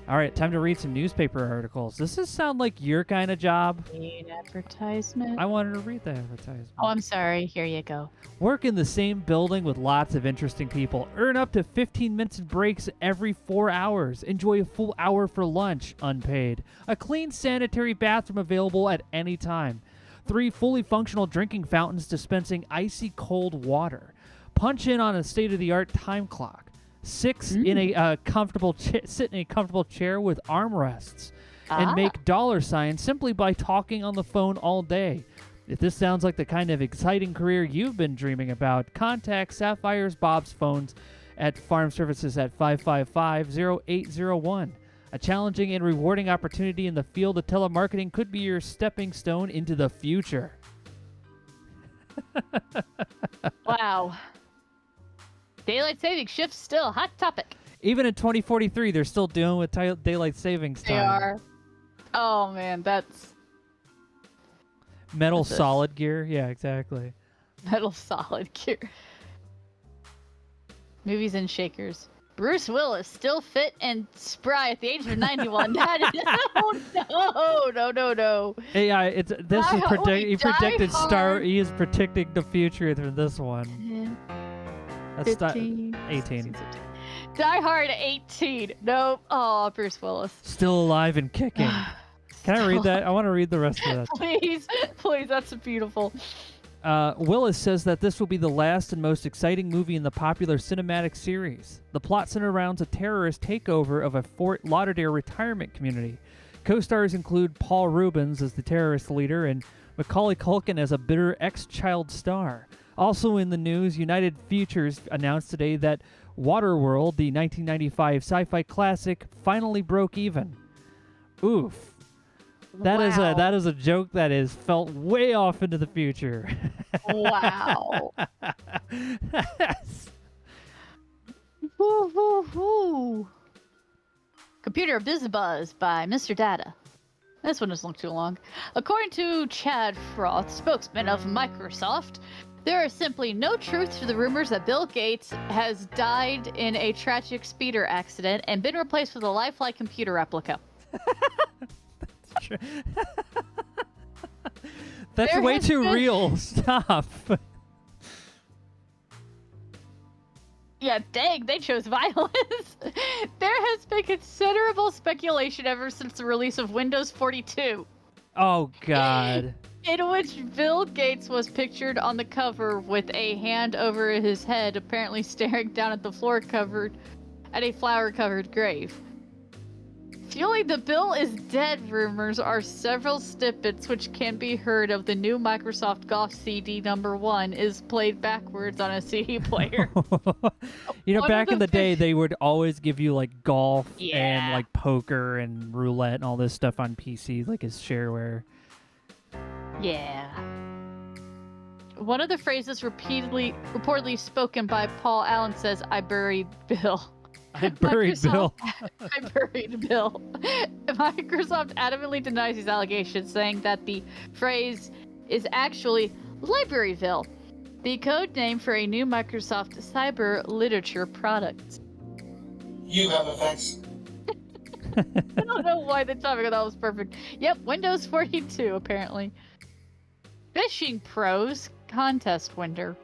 All right, time to read some newspaper articles. Does this sound like your kind of job? An advertisement. I wanted to read the advertisement. Oh, I'm sorry. Here you go. Work in the same building with lots of interesting people. Earn up to 15 minutes breaks every 4 hours. Enjoy a full hour for lunch, unpaid. A clean sanitary bathroom available at any time. 3 fully functional drinking fountains dispensing icy cold water. Punch in on a state-of-the-art time clock. 6 in a comfortable sit in a comfortable chair with armrests. And make dollar signs simply by talking on the phone all day. If this sounds like the kind of exciting career you've been dreaming about, contact Sapphire's Bob's phones at Farm Services at 555-0801. A challenging and rewarding opportunity in the field of telemarketing could be your stepping stone into the future. Wow. Daylight saving shifts still hot topic. Even in 2043, they're still dealing with daylight savings time. They are. Oh man, that's Metal What's this? Solid Gear. Yeah, exactly. Metal Solid Gear. Movies and shakers. Bruce Willis still fit and spry at the age of 91. That is, oh no. Yeah, he predicted Hard. He is predicting the future through this one. Yeah. That's 15, 18. Die Hard 18. Nope. Oh, Bruce Willis. Still alive and kicking. Can I read that? I want to read the rest of that. Please, that's beautiful. Willis says that this will be the last and most exciting movie in the popular cinematic series. The plot centers around a terrorist takeover of a Fort Lauderdale retirement community. Co-stars include Paul Rubens as the terrorist leader and Macaulay Culkin as a bitter ex-child star. Also in the news, United Features announced today that Waterworld, the 1995 sci-fi classic, finally broke even. Oof. That is a joke that is felt way off into the future. Wow. Woo, woo, woo. Computer Biz Buzz by Mr. Data. This one doesn't look too long. According to Chad Froth, spokesman of Microsoft, there is simply no truth to the rumors that Bill Gates has died in a tragic speeder accident and been replaced with a lifelike computer replica. That's true. That's way too real. Stop. Yeah, dang, they chose violence. There has been considerable speculation ever since the release of Windows 42. Oh, God. In which Bill Gates was pictured on the cover with a hand over his head, apparently staring down at the floor covered at a flower-covered grave. Fueling the Bill is dead rumors are several snippets which can be heard of the new Microsoft Golf CD #1 is played backwards on a CD player. You know, One back of in the the day, they would always give you like golf and Yeah. like poker and roulette and all this stuff on PC, like as shareware. Yeah. One of the phrases reportedly spoken by Paul Allen says, "I buried Bill." I buried Bill. I buried Bill. Microsoft adamantly denies these allegations, saying that the phrase is actually Libraryville, the code name for a new Microsoft cyber literature product. You have effects. I don't know why the topic of that was perfect. Yep, Windows 42, apparently. Fishing Pros contest winner.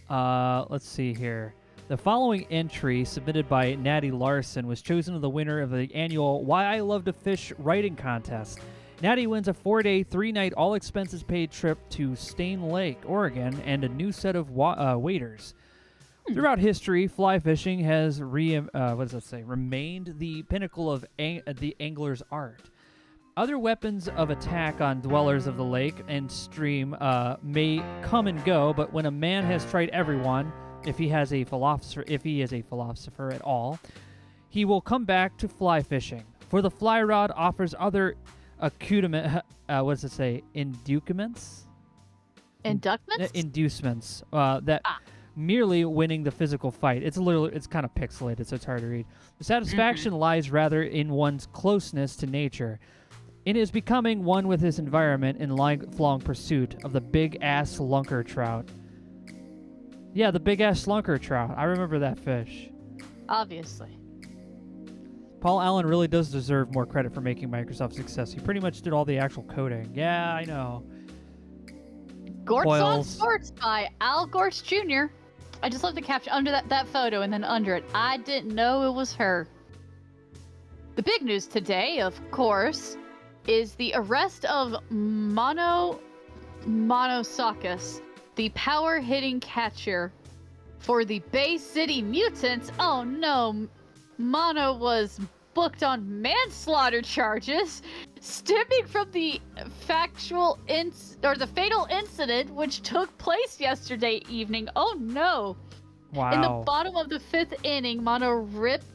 Let's see here. The following entry, submitted by Natty Larson, was chosen as the winner of the annual Why I Love to Fish writing contest. Natty wins a 4-day, 3-night, all-expenses-paid trip to Stain Lake, Oregon, and a new set of waders. Throughout history, fly fishing has remained the pinnacle of the angler's art. Other weapons of attack on dwellers of the lake and stream may come and go, but when a man has tried everyone, if he is a philosopher at all, he will come back to fly fishing. For the fly rod offers other accoutrement. Inducements. Inducements. That merely winning the physical fight. It's kind of pixelated, so it's hard to read. The satisfaction lies rather in one's closeness to nature. In his becoming one with his environment in lifelong pursuit of the big-ass lunker trout. Yeah, the big-ass lunker trout. I remember that fish. Obviously. Paul Allen really does deserve more credit for making Microsoft success. He pretty much did all the actual coding. Yeah, I know. Gortz on Coils. Sports by Al Gortz Jr. I just love the caption under that photo, and then under it, I didn't know it was her. The big news today, of course, is the arrest of Monosakis, the power-hitting catcher for the Bay City Mutants. Oh no, Mono was booked on manslaughter charges, stemming from the fatal incident which took place yesterday evening. Oh no! Wow. In the bottom of the 5th inning, Mono ripped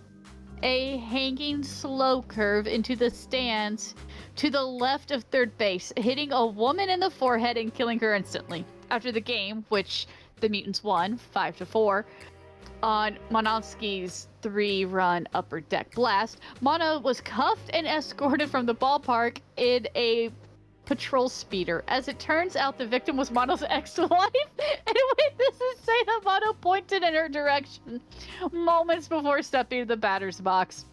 a hanging slow curve into the stands to the left of third base, hitting a woman in the forehead and killing her instantly. After the game, which the Mutants won 5-4, on Monowski's 3-run upper deck blast, Mono was cuffed and escorted from the ballpark in a patrol speeder. As it turns out, the victim was Mono's ex-wife, and witnesses say that Mono pointed in her direction moments before stepping into the batter's box.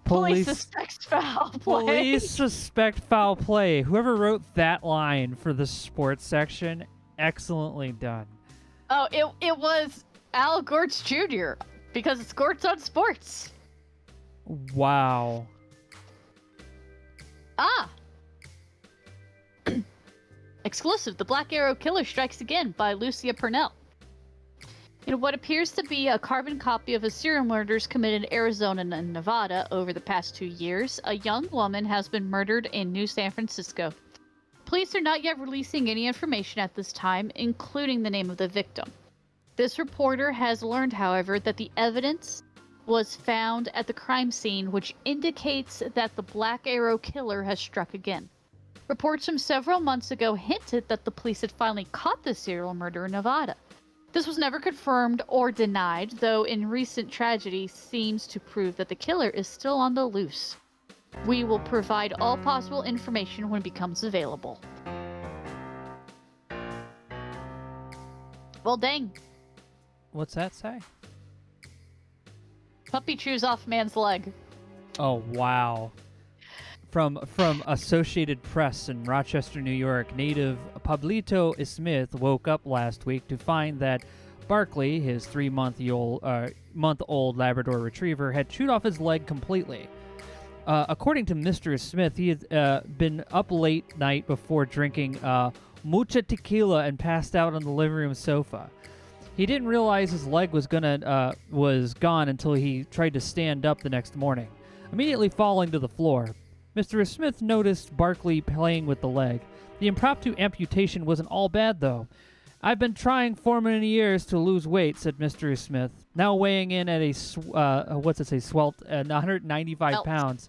Police suspect foul play. Police suspect foul play. Whoever wrote that line for the sports section, excellently done. Oh, it was Al Gortz Jr. because it's Gortz on Sports. Wow. Exclusive, The Black Arrow Killer Strikes Again by Lucia Purnell. In what appears to be a carbon copy of a serial murders committed in Arizona and Nevada over the past 2 years, a young woman has been murdered in New San Francisco. Police are not yet releasing any information at this time, including the name of the victim. This reporter has learned, however, that the evidence was found at the crime scene, which indicates that the Black Arrow killer has struck again. Reports from several months ago hinted that the police had finally caught the serial murderer in Nevada. This was never confirmed or denied, though in recent tragedy seems to prove that the killer is still on the loose. We will provide all possible information when it becomes available. Well, dang. What's that say? Puppy chews off man's leg. Oh, wow. From Associated Press in Rochester, New York, native Pablito Smith woke up last week to find that Barkley, his 3-month-old Labrador Retriever, had chewed off his leg completely. According to Mr. Smith, he had been up late night before drinking mucha tequila and passed out on the living room sofa. He didn't realize his leg was gone until he tried to stand up the next morning, immediately falling to the floor. Mr. Smith noticed Barkley playing with the leg. The impromptu amputation wasn't all bad, though. I've been trying for many years to lose weight, said Mr. Smith, now weighing in at a, 195 pounds.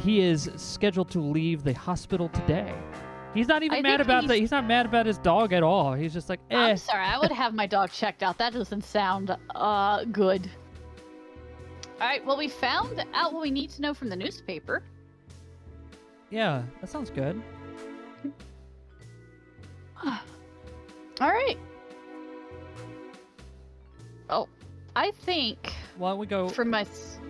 He is scheduled to leave the hospital today. He's not even mad about that. He's not mad about his dog at all. He's just like, eh. I'm sorry, I would have my dog checked out. That doesn't sound good. All right, well, we found out what we need to know from the newspaper. Yeah, that sounds good. All right. Oh, I think. Why don't we go?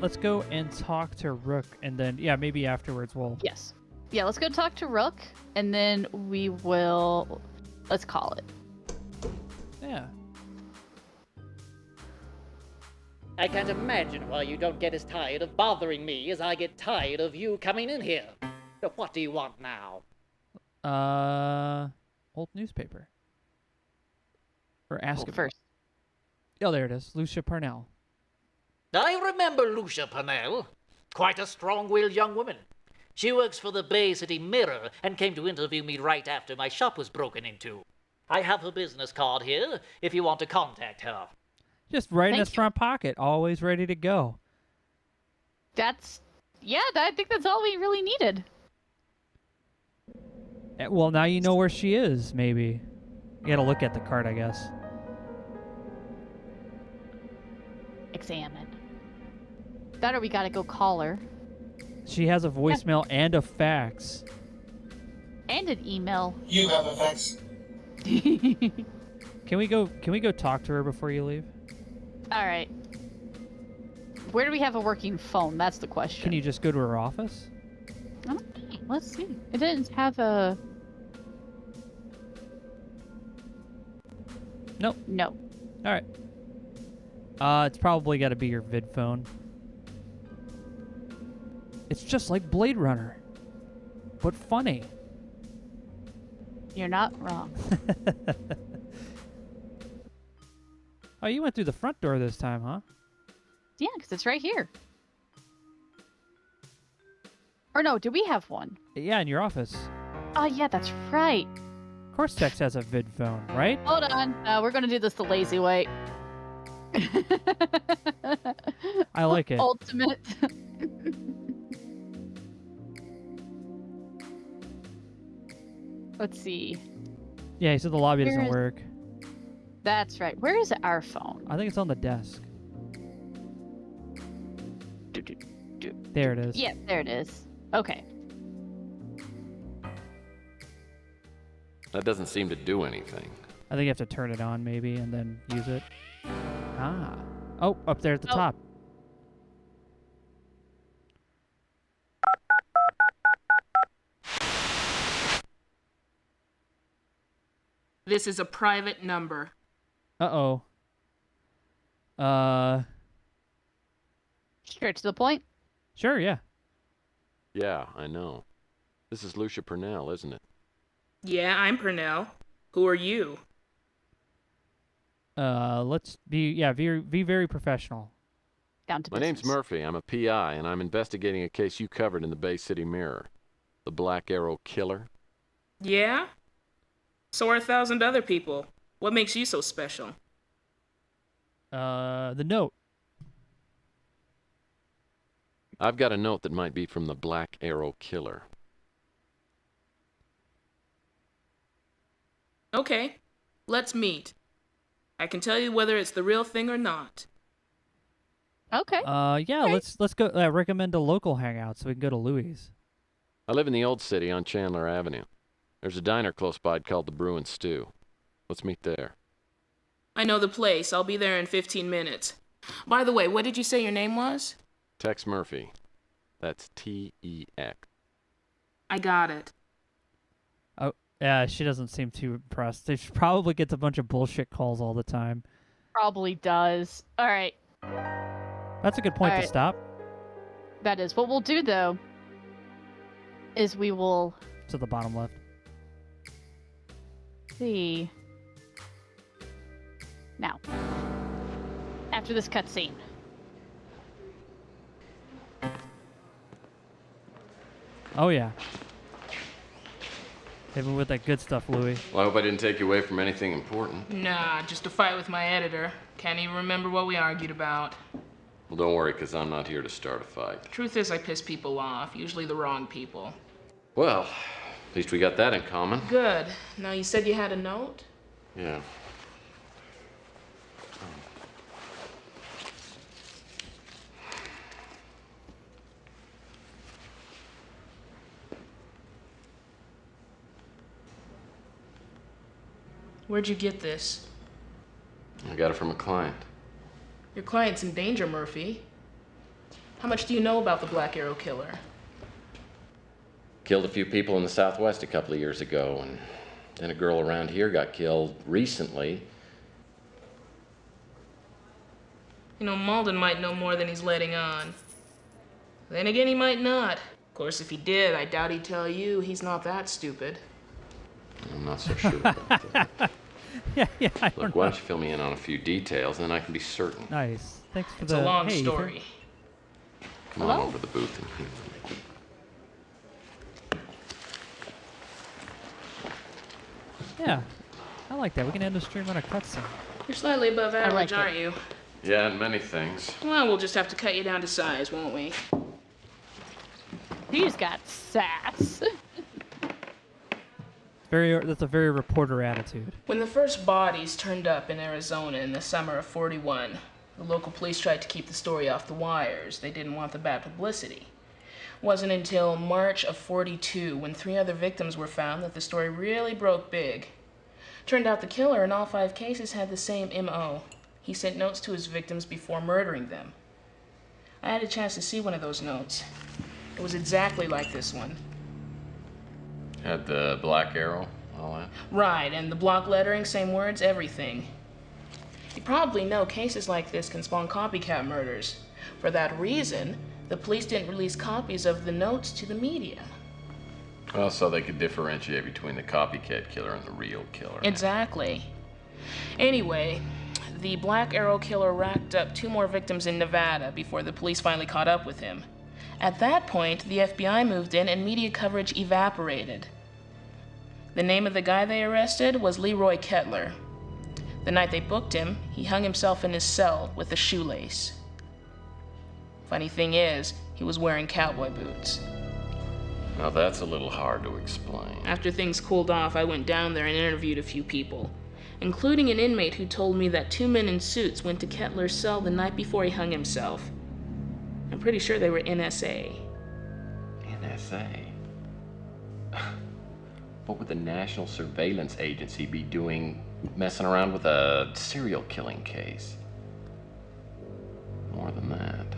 Let's go and talk to Rook, and then maybe afterwards we'll. Yes. Yeah, let's go talk to Rook, and then we will. Let's call it. Yeah. I can't imagine why you don't get as tired of bothering me as I get tired of you coming in here. So what do you want now? Old newspaper. Or ask him first. Oh, there it is. Lucia Purnell. I remember Lucia Purnell. Quite a strong-willed young woman. She works for the Bay City Mirror and came to interview me right after my shop was broken into. I have her business card here if you want to contact her. Just right in his front pocket, always ready to go. I think that's all we really needed. Well, now you know where she is, maybe. You gotta look at the card, I guess. Examine. That or we gotta go call her. She has a voicemail and a fax. And an email. You have a fax. Can we go talk to her before you leave? All right. Where do we have a working phone? That's the question. Can you just go to her office? Okay, let's see. It didn't have a... Nope. No. All right. It's probably got to be your vid phone. It's just like Blade Runner, but funny. You're not wrong. Oh, you went through the front door this time, huh? Yeah, because it's right here. Or no, do we have one? Yeah, in your office. Oh, yeah, that's right. Cortex has a vid phone, right? Hold on. We're going to do this the lazy way. I like it. Ultimate. Let's see. Yeah, he said the lobby doesn't work. That's right. Where is our phone? I think it's on the desk. There it is. Yeah, there it is. Okay. That doesn't seem to do anything. I think you have to turn it on maybe and then use it. Ah. Oh, up there at the top. This is a private number. Uh-oh. Straight to the point? Sure, yeah. Yeah, I know. This is Lucia Purnell, isn't it? Yeah, I'm Purnell. Who are you? Let's be very professional. Down to My name's Murphy. I'm a PI, and I'm investigating a case you covered in the Bay City Mirror. The Black Arrow Killer. Yeah? So are 1,000 other people. What makes you so special? The note. I've got a note that might be from the Black Arrow Killer. Okay, let's meet. I can tell you whether it's the real thing or not. Okay. Yeah, Okay. let's go. Recommend a local hangout so we can go to Louis'. I live in the old city on Chandler Avenue. There's a diner close by called the Brew and Stew. Let's meet there. I know the place. I'll be there in 15 minutes. By the way, what did you say your name was? Tex Murphy. That's T-E-X. I got it. Oh, yeah, she doesn't seem too impressed. She probably gets a bunch of bullshit calls all the time. Probably does. All right. That's a good point All to right. stop. That is. What we'll do, though, is we will To the bottom left. see. Now, after this cutscene. Oh, yeah. Hit me with that good stuff, Louis. Well, I hope I didn't take you away from anything important. Nah, just a fight with my editor. Can't even remember what we argued about. Well, don't worry, because I'm not here to start a fight. Truth is, I piss people off, usually the wrong people. Well, at least we got that in common. Good. Now, you said you had a note? Yeah. Where'd you get this? I got it from a client. Your client's in danger, Murphy. How much do you know about the Black Arrow Killer? Killed a few people in the Southwest a couple of years ago, and then a girl around here got killed recently. You know, Malden might know more than he's letting on. Then again, he might not. Of course, if he did, I doubt he'd tell you. He's not that stupid. I'm not so sure about that. yeah, I Look, don't why know. don't you fill me in on a few details, and then I can be certain. Nice. Thanks for It's the... a long hey, story. Come on over to the booth and hear me. Yeah, I like that. We can end the stream on a cutscene. You're slightly above average, like it. aren't you? Yeah, and many things. Well, we'll just have to cut you down to size, won't we? He's got sass. That's a very reporter attitude. When the first bodies turned up in Arizona in the summer of '41, the local police tried to keep the story off the wires. They didn't want the bad publicity. It wasn't until March of '42, when 3 other victims were found, that the story really broke big. Turned out the killer in all 5 cases had the same M.O. He sent notes to his victims before murdering them. I had a chance to see one of those notes. It was exactly like this one. Had the black arrow, all that. Right, and the block lettering, same words, everything. You probably know cases like this can spawn copycat murders. For that reason, the police didn't release copies of the notes to the media. Well, so they could differentiate between the copycat killer and the real killer. Exactly. Anyway, the Black Arrow Killer racked up 2 more victims in Nevada before the police finally caught up with him. At that point, the FBI moved in and media coverage evaporated. The name of the guy they arrested was Leroy Kettler. The night they booked him, he hung himself in his cell with a shoelace. Funny thing is, he was wearing cowboy boots. Now that's a little hard to explain. After things cooled off, I went down there and interviewed a few people, including an inmate who told me that 2 men in suits went to Kettler's cell the night before he hung himself. I'm pretty sure they were NSA. NSA? What would the National Surveillance Agency be doing messing around with a serial killing case? More than that,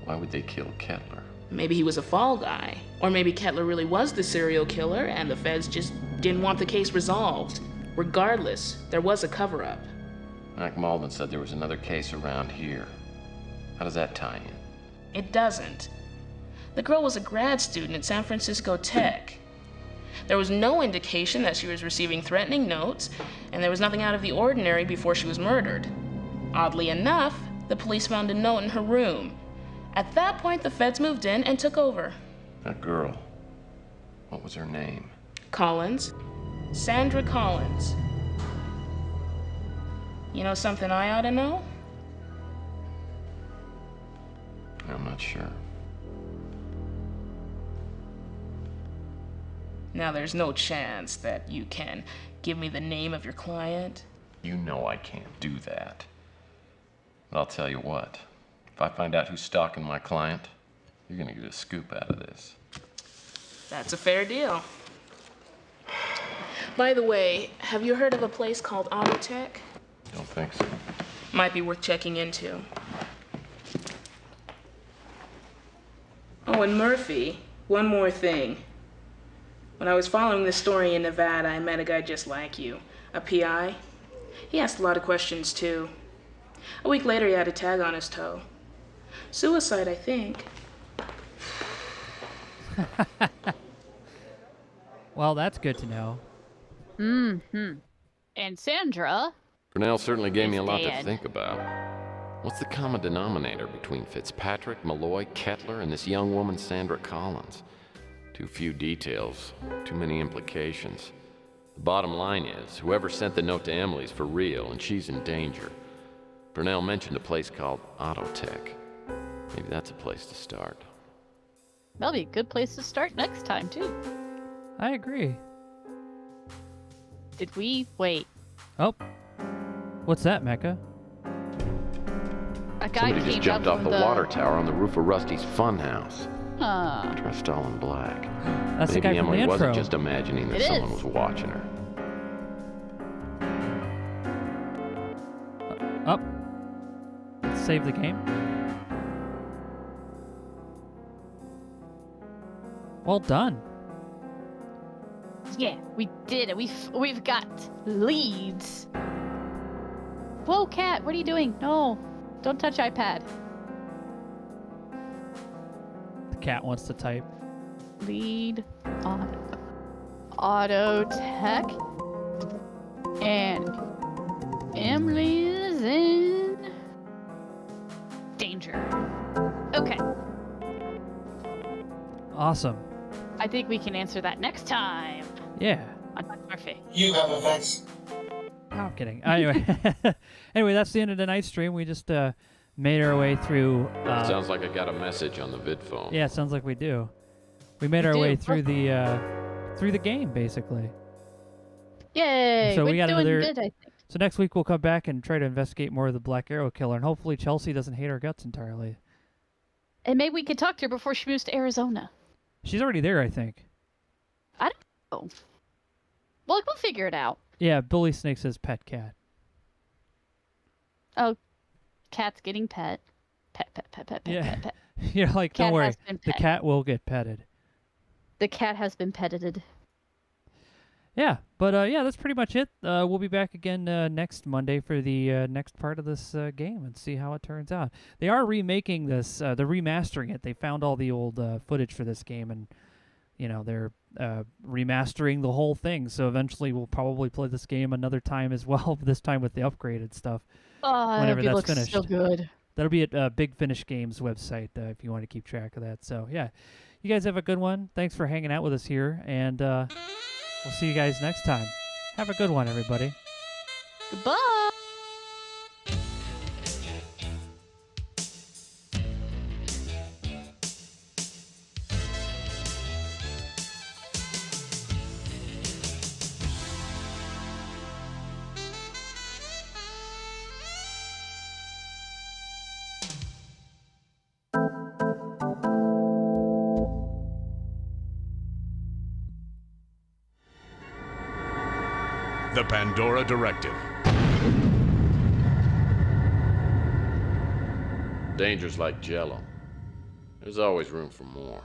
why would they kill Kettler? Maybe he was a fall guy. Or maybe Kettler really was the serial killer and the feds just didn't want the case resolved. Regardless, there was a cover-up. Mac Malden said there was another case around here. How does that tie in? It doesn't. The girl was a grad student at San Francisco Tech. There was no indication that she was receiving threatening notes, and there was nothing out of the ordinary before she was murdered. Oddly enough, the police found a note in her room. At that point, the feds moved in and took over. That girl, what was her name? Collins. Sandra Collins. You know something I ought to know? I'm not sure. Now there's no chance that you can give me the name of your client? You know I can't do that. But I'll tell you what. If I find out who's stalking my client, you're gonna get a scoop out of this. That's a fair deal. By the way, have you heard of a place called Autotech? Don't think so. Might be worth checking into. Oh, and Murphy, one more thing. When I was following this story in Nevada, I met a guy just like you, a PI. He asked a lot of questions, too. A week later, he had a tag on his toe. Suicide, I think. Well, that's good to know. Mm-hmm. And Sandra... Purnell certainly gave me a lot to dead. think about. What's the common denominator between Fitzpatrick, Malloy, Kettler, and this young woman, Sandra Collins? Too few details, too many implications. The bottom line is, whoever sent the note to Emily's for real, and she's in danger. Purnell mentioned a place called Autotech. Maybe that's a place to start. That'll be a good place to start next time, too. I agree. Did we... Wait. Oh. What's that, Mecha? A guy Somebody came just jumped up off from the water tower on the roof of Rusty's Funhouse. Huh. Dressed all in black. That's the Maybe guy from Emily the intro. wasn't just imagining that It someone is. was watching her. Up. Let's save the game. Well done. Yeah, we did it. We've got leads. Whoa, Cat, what are you doing? No, don't touch iPad. The cat wants to type. Lead on auto tech, and Emily is in danger. Okay, Awesome. I think we can answer that next time Yeah. on Dr. Murphy. You have effects. No, I'm kidding. Anyway, that's the end of tonight's stream. We just made our way through. Sounds like I got a message on the vid phone. Yeah, it sounds like we do. We made our do. way through the game basically. Yay! So we're we got doing another- good, I think. So next week we'll come back and try to investigate more of the Black Arrow killer, and hopefully Chelsea doesn't hate our guts entirely. And maybe we could talk to her before she moves to Arizona. She's already there, I think. I don't know. Well, we'll figure it out. Yeah, Bully Snake's his pet cat. Oh, cat's getting pet. Pet. Yeah. You're like, Cat don't worry, has been the pet. cat will get petted. The cat has been petted. Yeah, but yeah, that's pretty much it. We'll be back again next Monday for the next part of this game and see how it turns out. They are remaking this, they're remastering it. They found all the old footage for this game, and you know they're remastering the whole thing. So eventually, we'll probably play this game another time as well. This time with the upgraded stuff. Oh, Whenever it that's looks finished. so good. That'll be at Big Finish Games website if you want to keep track of that. So yeah, you guys have a good one. Thanks for hanging out with us here, and we'll see you guys next time. Have a good one, everybody. Goodbye. The Pandora Directive. Danger's like Jell-O. There's always room for more.